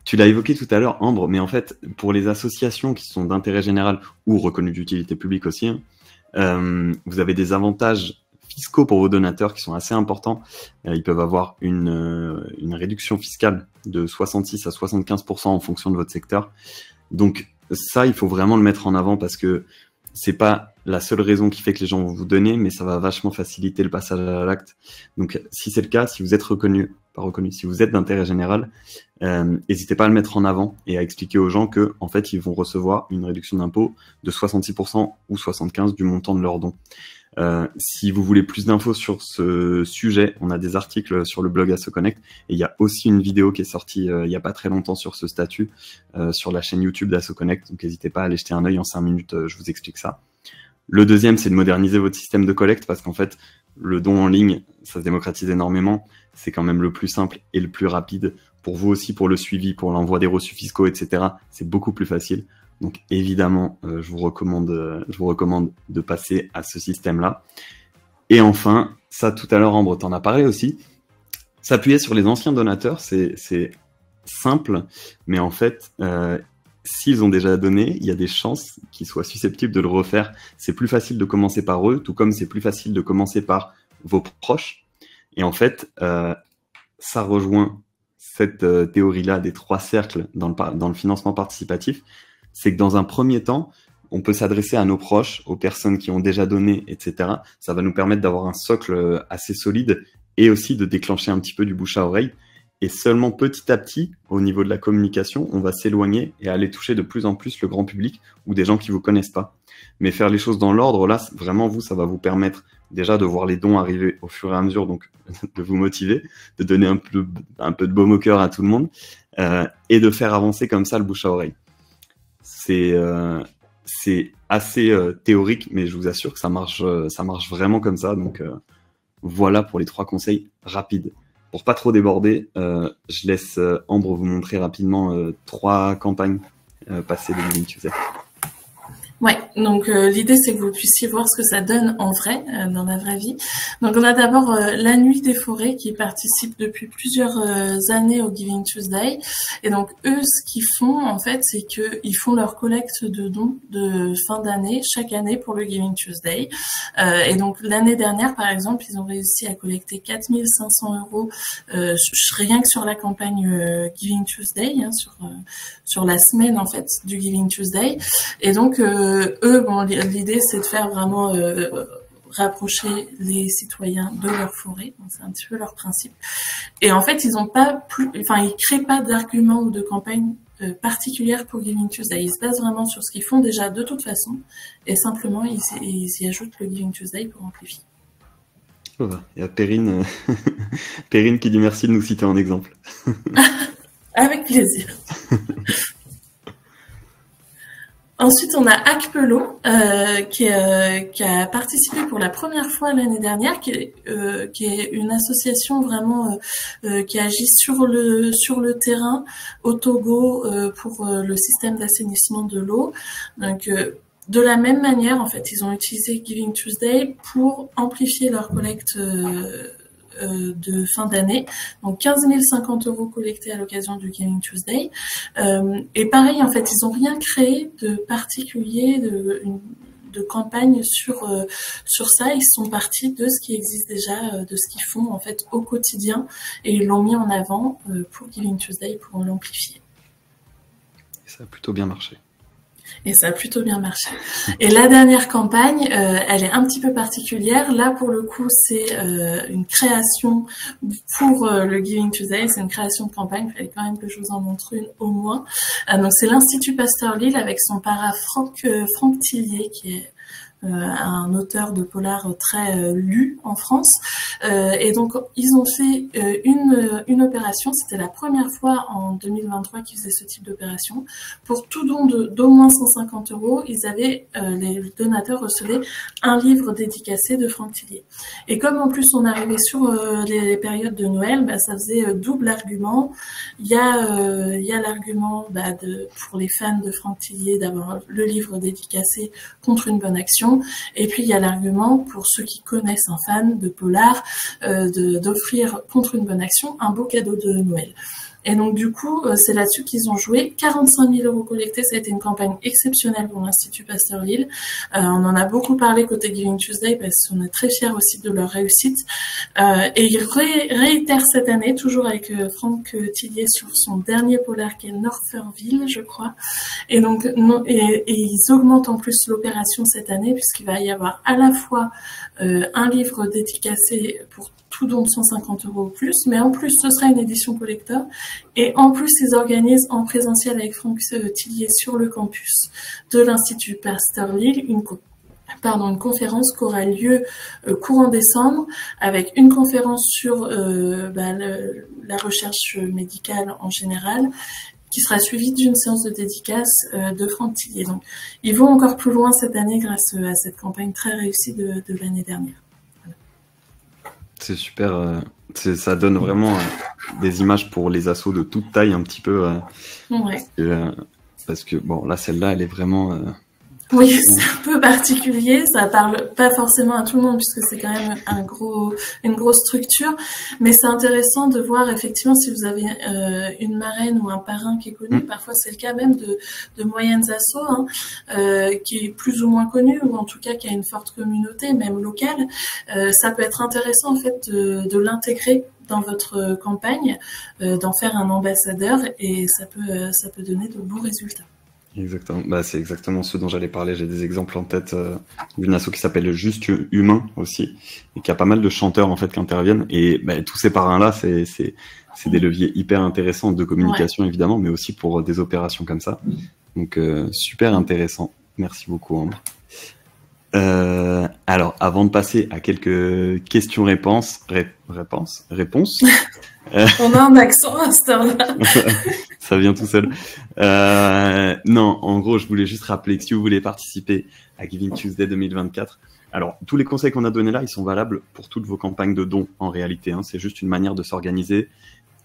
tu l'as évoqué tout à l'heure, Ambre, mais en fait, pour les associations qui sont d'intérêt général ou reconnues d'utilité publique aussi, vous avez des avantages fiscaux pour vos donateurs qui sont assez importants. Ils peuvent avoir une réduction fiscale de 66 à 75% en fonction de votre secteur. Donc ça, il faut vraiment le mettre en avant parce que c'est pas la seule raison qui fait que les gens vont vous donner, mais ça va vachement faciliter le passage à l'acte. Donc, si c'est le cas, si vous êtes si vous êtes d'intérêt général, n'hésitez pas à le mettre en avant et à expliquer aux gens que, en fait, ils vont recevoir une réduction d'impôt de 66% ou 75% du montant de leur don. Si vous voulez plus d'infos sur ce sujet, on a des articles sur le blog AssoConnect et il y a aussi une vidéo qui est sortie il n'y a pas très longtemps sur ce statut sur la chaîne YouTube d'AssoConnect, donc n'hésitez pas à aller jeter un œil en 5 minutes, je vous explique ça. Le deuxième, c'est de moderniser votre système de collecte parce qu'en fait, le don en ligne, ça se démocratise énormément, c'est quand même le plus simple et le plus rapide. Pour vous aussi, pour le suivi, pour l'envoi des reçus fiscaux, etc., c'est beaucoup plus facile. Donc évidemment, je vous recommande de passer à ce système-là. Et enfin, ça tout à l'heure, Ambre t'en a parlé aussi, s'appuyer sur les anciens donateurs, c'est simple, mais en fait, s'ils ont déjà donné, il y a des chances qu'ils soient susceptibles de le refaire. C'est plus facile de commencer par eux, tout comme c'est plus facile de commencer par vos proches. Et en fait, ça rejoint cette théorie-là des 3 cercles dans le financement participatif. C'est que dans un premier temps, on peut s'adresser à nos proches, aux personnes qui ont déjà donné, etc. Ça va nous permettre d'avoir un socle assez solide et aussi de déclencher un petit peu du bouche à oreille. Et seulement petit à petit, au niveau de la communication, on va s'éloigner et aller toucher de plus en plus le grand public ou des gens qui vous connaissent pas. Mais faire les choses dans l'ordre, là, vraiment, ça va vous permettre déjà de voir les dons arriver au fur et à mesure, donc de vous motiver, de donner un peu de baume au cœur à tout le monde et de faire avancer comme ça le bouche à oreille. C'est assez théorique, mais je vous assure que ça marche vraiment comme ça. Donc voilà pour les 3 conseils rapides. Pour pas trop déborder, je laisse Ambre vous montrer rapidement 3 campagnes passées de Giving Tuesday. Ouais, donc l'idée c'est que vous puissiez voir ce que ça donne en vrai, dans la vraie vie. Donc on a d'abord la Nuit des Forêts qui participe depuis plusieurs années au Giving Tuesday. Et donc eux, ce qu'ils font en fait, c'est qu'ils font leur collecte de dons de fin d'année, chaque année pour le Giving Tuesday. Et donc l'année dernière, par exemple, ils ont réussi à collecter 4 500 € rien que sur la campagne Giving Tuesday, hein, sur la semaine en fait du Giving Tuesday. Et donc eux, bon, l'idée c'est de faire vraiment rapprocher les citoyens de leur forêt. C'est un petit peu leur principe. Et en fait, ils créent pas d'arguments ou de campagne particulière pour Giving Tuesday. Ils se basent vraiment sur ce qu'ils font déjà de toute façon, et simplement ils y ajoutent le Giving Tuesday pour amplifier. Il y a Perrine, Perrine qui dit merci de nous citer en exemple. Avec plaisir. Ensuite, on a Akpelo, qui a participé pour la première fois l'année dernière, qui est une association vraiment qui agit sur le terrain au Togo pour le système d'assainissement de l'eau. Donc de la même manière, en fait, ils ont utilisé Giving Tuesday pour amplifier leur collecte de fin d'année, donc 15 050 € collectés à l'occasion du Giving Tuesday. Et pareil, en fait, ils n'ont rien créé de particulier, de campagne sur ça. Ils sont partis de ce qui existe déjà, de ce qu'ils font en fait au quotidien, et ils l'ont mis en avant pour Giving Tuesday pour l'amplifier. Ça a plutôt bien marché. Et ça a plutôt bien marché. Et la dernière campagne, elle est un petit peu particulière. Là, pour le coup, c'est une création pour le Giving Tuesday. C'est une création de campagne. Il fallait quand même que je vous en montre une au moins. Donc, c'est l'Institut Pasteur Lille avec son para Franck Tillier, qui est un auteur de polar très lu en France. Et donc, ils ont fait une opération. C'était la première fois en 2023 qu'ils faisaient ce type d'opération. Pour tout don d'au moins 150 €, les donateurs recevaient un livre dédicacé de Franck Thillier. Et comme en plus on arrivait sur les périodes de Noël, ça faisait double argument. Il y a l'argument pour les fans de Franck Thillier d'avoir le livre dédicacé contre une bonne action. Et puis il y a l'argument pour ceux qui connaissent un fan de polar d'offrir contre une bonne action un beau cadeau de Noël. Et donc du coup, c'est là-dessus qu'ils ont joué. 45 000 € collectés, ça a été une campagne exceptionnelle pour l'Institut Pasteur Lille. On en a beaucoup parlé côté Giving Tuesday parce qu'on est très fiers aussi de leur réussite. Et ils réitèrent cette année, toujours avec Franck Thillier sur son dernier polar qui est Northernville, je crois. Et donc et ils augmentent en plus l'opération cette année puisqu'il va y avoir à la fois un livre dédicacé pour tout don de 150 € ou plus, mais en plus ce sera une édition collector, et en plus ils organisent en présentiel avec Franck Thillier sur le campus de l'Institut Pasteur Lille une conférence qui aura lieu courant décembre, avec une conférence sur la recherche médicale en général, qui sera suivie d'une séance de dédicace de Franck Thillier. Donc, ils vont encore plus loin cette année grâce à cette campagne très réussie de l'année dernière. C'est super, ça donne vraiment des images pour les assos de toute taille un petit peu. Ouais. Parce que bon, là, celle-là, elle est vraiment... Oui, c'est un peu particulier, ça parle pas forcément à tout le monde puisque c'est quand même une grosse structure, mais c'est intéressant de voir effectivement si vous avez une marraine ou un parrain qui est connu, parfois c'est le cas même de moyennes assos, qui est plus ou moins connu ou en tout cas qui a une forte communauté, même locale. Ça peut être intéressant en fait de l'intégrer dans votre campagne, d'en faire un ambassadeur et ça peut donner de beaux résultats. Exactement. C'est exactement ce dont j'allais parler. J'ai des exemples en tête d'une asso qui s'appelle Juste Humain aussi, et qui a pas mal de chanteurs en fait qui interviennent. Et tous ces parrains-là, c'est des leviers hyper intéressants de communication évidemment, mais aussi pour des opérations comme ça. Donc super intéressant. Merci beaucoup Ambre. Alors, avant de passer à quelques questions-réponses, on a un accent à cette heure-là. Ça vient tout seul. Non, en gros, je voulais juste rappeler que si vous voulez participer à Giving Tuesday 2024, alors tous les conseils qu'on a donnés là, ils sont valables pour toutes vos campagnes de dons en réalité. C'est juste une manière de s'organiser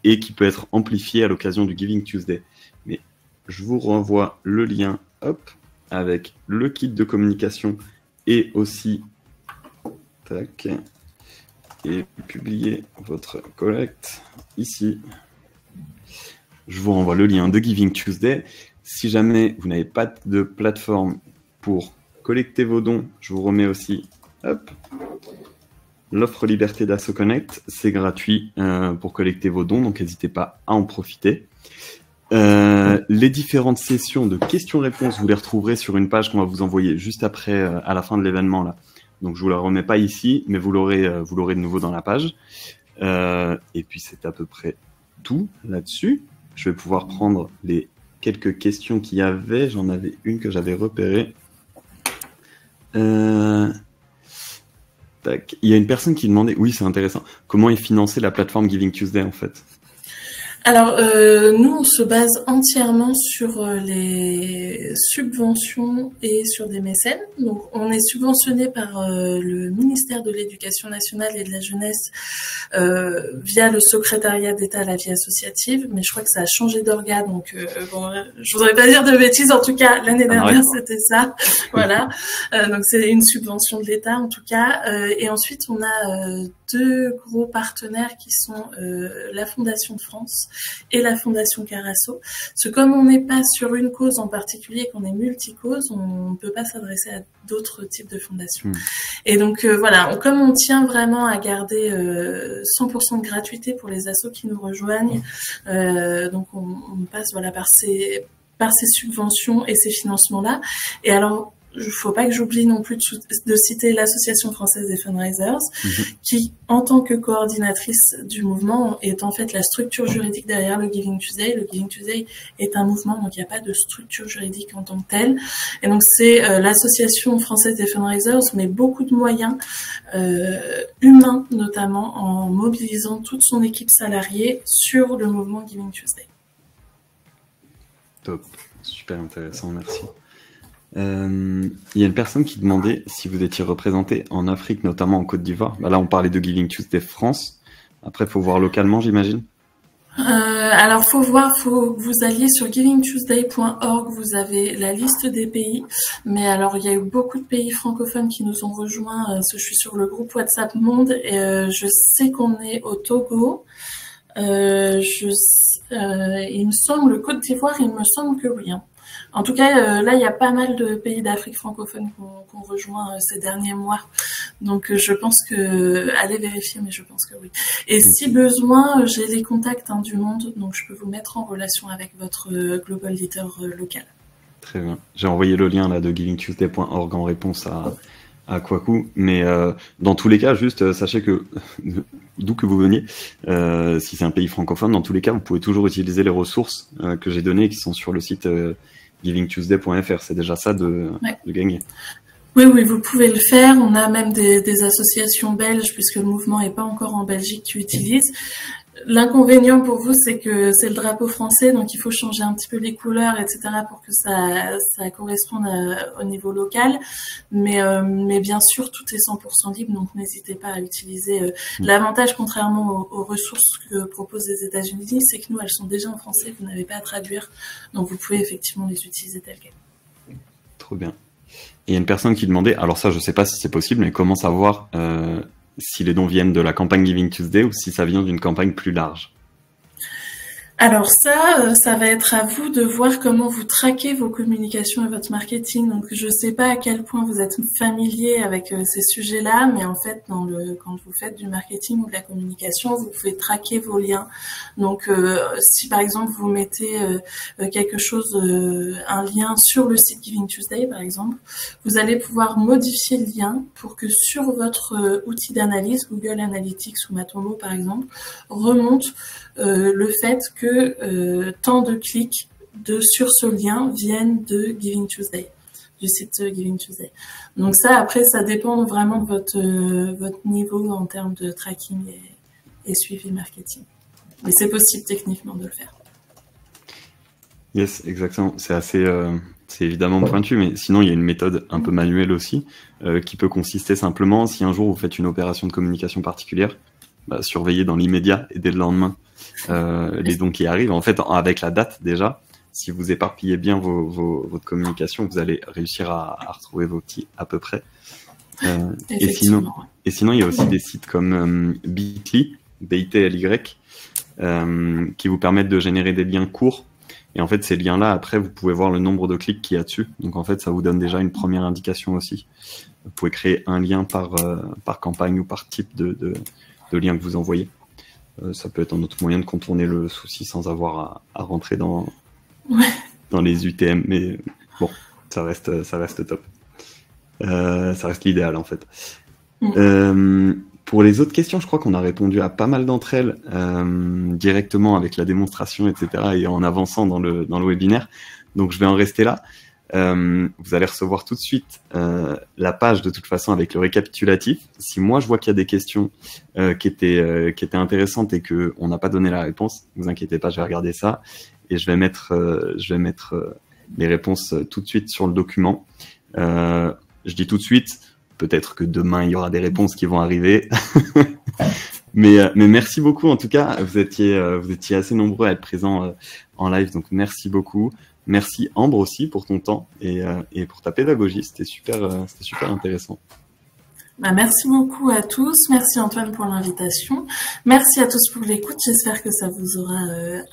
et qui peut être amplifiée à l'occasion du Giving Tuesday. Mais je vous renvoie le lien, avec le kit de communication et aussi, et publier votre collecte ici. Je vous renvoie le lien de Giving Tuesday. Si jamais vous n'avez pas de plateforme pour collecter vos dons, je vous remets aussi l'offre Liberté d'Asso Connect. C'est gratuit pour collecter vos dons, donc n'hésitez pas à en profiter. Les différentes sessions de questions-réponses, vous les retrouverez sur une page qu'on va vous envoyer juste après, à la fin de l'événement là. Donc je vous la remets pas ici, mais vous l'aurez de nouveau dans la page. Et puis c'est à peu près tout là-dessus. Je vais pouvoir prendre les quelques questions qu'il y avait. J'en avais une que j'avais repérée. Il y a une personne qui demandait, oui c'est intéressant, comment est financée la plateforme Giving Tuesday en fait? Alors, nous, on se base entièrement sur les subventions et sur des mécènes. Donc, on est subventionné par le ministère de l'Éducation nationale et de la jeunesse via le secrétariat d'État à la vie associative, mais je crois que ça a changé d'organe, donc je voudrais pas dire de bêtises, en tout cas, l'année dernière, c'était ça. Voilà. Donc, c'est une subvention de l'État, en tout cas. Et ensuite, on a deux gros partenaires qui sont la Fondation de France et la Fondation Carasso. Parce que comme on n'est pas sur une cause en particulier, qu'on est multicause, on ne peut pas s'adresser à d'autres types de fondations. Et donc voilà, comme on tient vraiment à garder 100% de gratuité pour les assos qui nous rejoignent, donc on passe par ces subventions et ces financements-là. Et alors, il faut pas que j'oublie non plus de citer l'Association française des fundraisers, qui, en tant que coordinatrice du mouvement, est en fait la structure juridique derrière le Giving Tuesday. Le Giving Tuesday est un mouvement, donc il n'y a pas de structure juridique en tant que telle. Et donc c'est l'Association française des fundraisers, mais beaucoup de moyens humains, notamment en mobilisant toute son équipe salariée sur le mouvement Giving Tuesday. Top, super intéressant, merci. Il y a une personne qui demandait si vous étiez représenté en Afrique, notamment en Côte d'Ivoire. Là, on parlait de Giving Tuesday France. Après, il faut voir localement, j'imagine. Alors, faut que vous alliez sur givingtuesday.org. Vous avez la liste des pays. Mais alors, il y a eu beaucoup de pays francophones qui nous ont rejoints. Je suis sur le groupe WhatsApp Monde et je sais qu'on est au Togo. Il me semble, Côte d'Ivoire, il me semble que oui. En tout cas, là, il y a pas mal de pays d'Afrique francophone qu'on rejoint ces derniers mois. Donc, je pense que... Allez vérifier, mais je pense que oui. Et si besoin, j'ai les contacts du monde, donc je peux vous mettre en relation avec votre Global Leader local. Très bien. J'ai envoyé le lien là de givingtuesday.org en réponse à Kwaku. Mais dans tous les cas, juste sachez que, d'où que vous veniez, si c'est un pays francophone, dans tous les cas, vous pouvez toujours utiliser les ressources que j'ai données qui sont sur le site givingtuesday.fr. C'est déjà ça de gagner. Oui, vous pouvez le faire. On a même des associations belges, puisque le mouvement n'est pas encore en Belgique, qui utilisent. L'inconvénient pour vous, c'est que c'est le drapeau français, donc il faut changer un petit peu les couleurs, etc., pour que ça corresponde au niveau local. Mais bien sûr, tout est 100% libre, donc n'hésitez pas à utiliser. L'avantage, contrairement aux ressources que proposent les États-Unis, c'est que nous, elles sont déjà en français, vous n'avez pas à traduire, donc vous pouvez effectivement les utiliser telles quelles. Trop bien. Et il y a une personne qui demandait, alors ça, je sais pas si c'est possible, mais comment savoir si les dons viennent de la campagne Giving Tuesday ou si ça vient d'une campagne plus large? Alors ça va être à vous de voir comment vous traquez vos communications et votre marketing. Donc je sais pas à quel point vous êtes familier avec ces sujets-là, mais en fait quand vous faites du marketing ou de la communication, vous pouvez traquer vos liens. Donc si par exemple vous mettez quelque chose, un lien sur le site Giving Tuesday par exemple, vous allez pouvoir modifier le lien pour que sur votre outil d'analyse, Google Analytics ou Matomo par exemple, remonte le fait que tant de clics sur ce lien viennent de Giving Tuesday, du site Giving Tuesday. Donc ça, après, ça dépend vraiment de votre niveau en termes de tracking et suivi marketing. Mais c'est possible techniquement de le faire. Yes, exactement. C'est assez, c'est évidemment pointu, mais sinon il y a une méthode un peu manuelle aussi, qui peut consister simplement, si un jour vous faites une opération de communication particulière, surveillez dans l'immédiat et dès le lendemain les dons qui arrivent. En fait, avec la date déjà, si vous éparpillez bien votre communication, vous allez réussir à retrouver vos petits à peu près. Et sinon, il y a aussi des sites comme Bitly, BITLY, qui vous permettent de générer des liens courts. Et en fait, ces liens-là, après, vous pouvez voir le nombre de clics qu'il y a dessus. Donc, en fait, ça vous donne déjà une première indication aussi. Vous pouvez créer un lien par campagne ou par type de lien que vous envoyez. Ça peut être un autre moyen de contourner le souci sans avoir à rentrer dans les UTM. Mais bon, ça reste top. Ça reste l'idéal, en fait. Pour les autres questions, je crois qu'on a répondu à pas mal d'entre elles directement avec la démonstration, etc. et en avançant dans le webinaire. Donc, je vais en rester là. Vous allez recevoir tout de suite la page de toute façon avec le récapitulatif. Si moi je vois qu'il y a des questions qui étaient intéressantes et que on n'a pas donné la réponse, ne vous inquiétez pas, je vais regarder ça et je vais mettre les réponses tout de suite sur le document. Je dis tout de suite, peut-être que demain il y aura des réponses qui vont arriver. mais merci beaucoup en tout cas, vous étiez assez nombreux à être présents en live, donc merci beaucoup. Merci Ambre aussi pour ton temps et pour ta pédagogie, c'était super intéressant. Merci beaucoup à tous, merci Antoine pour l'invitation, merci à tous pour l'écoute, j'espère que ça vous aura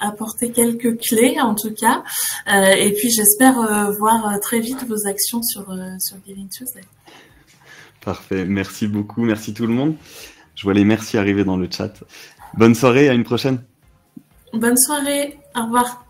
apporté quelques clés en tout cas, et puis j'espère voir très vite vos actions sur Giving Tuesday. Parfait, merci beaucoup, merci tout le monde. Je vois les merci arriver dans le chat. Bonne soirée, à une prochaine. Bonne soirée, au revoir.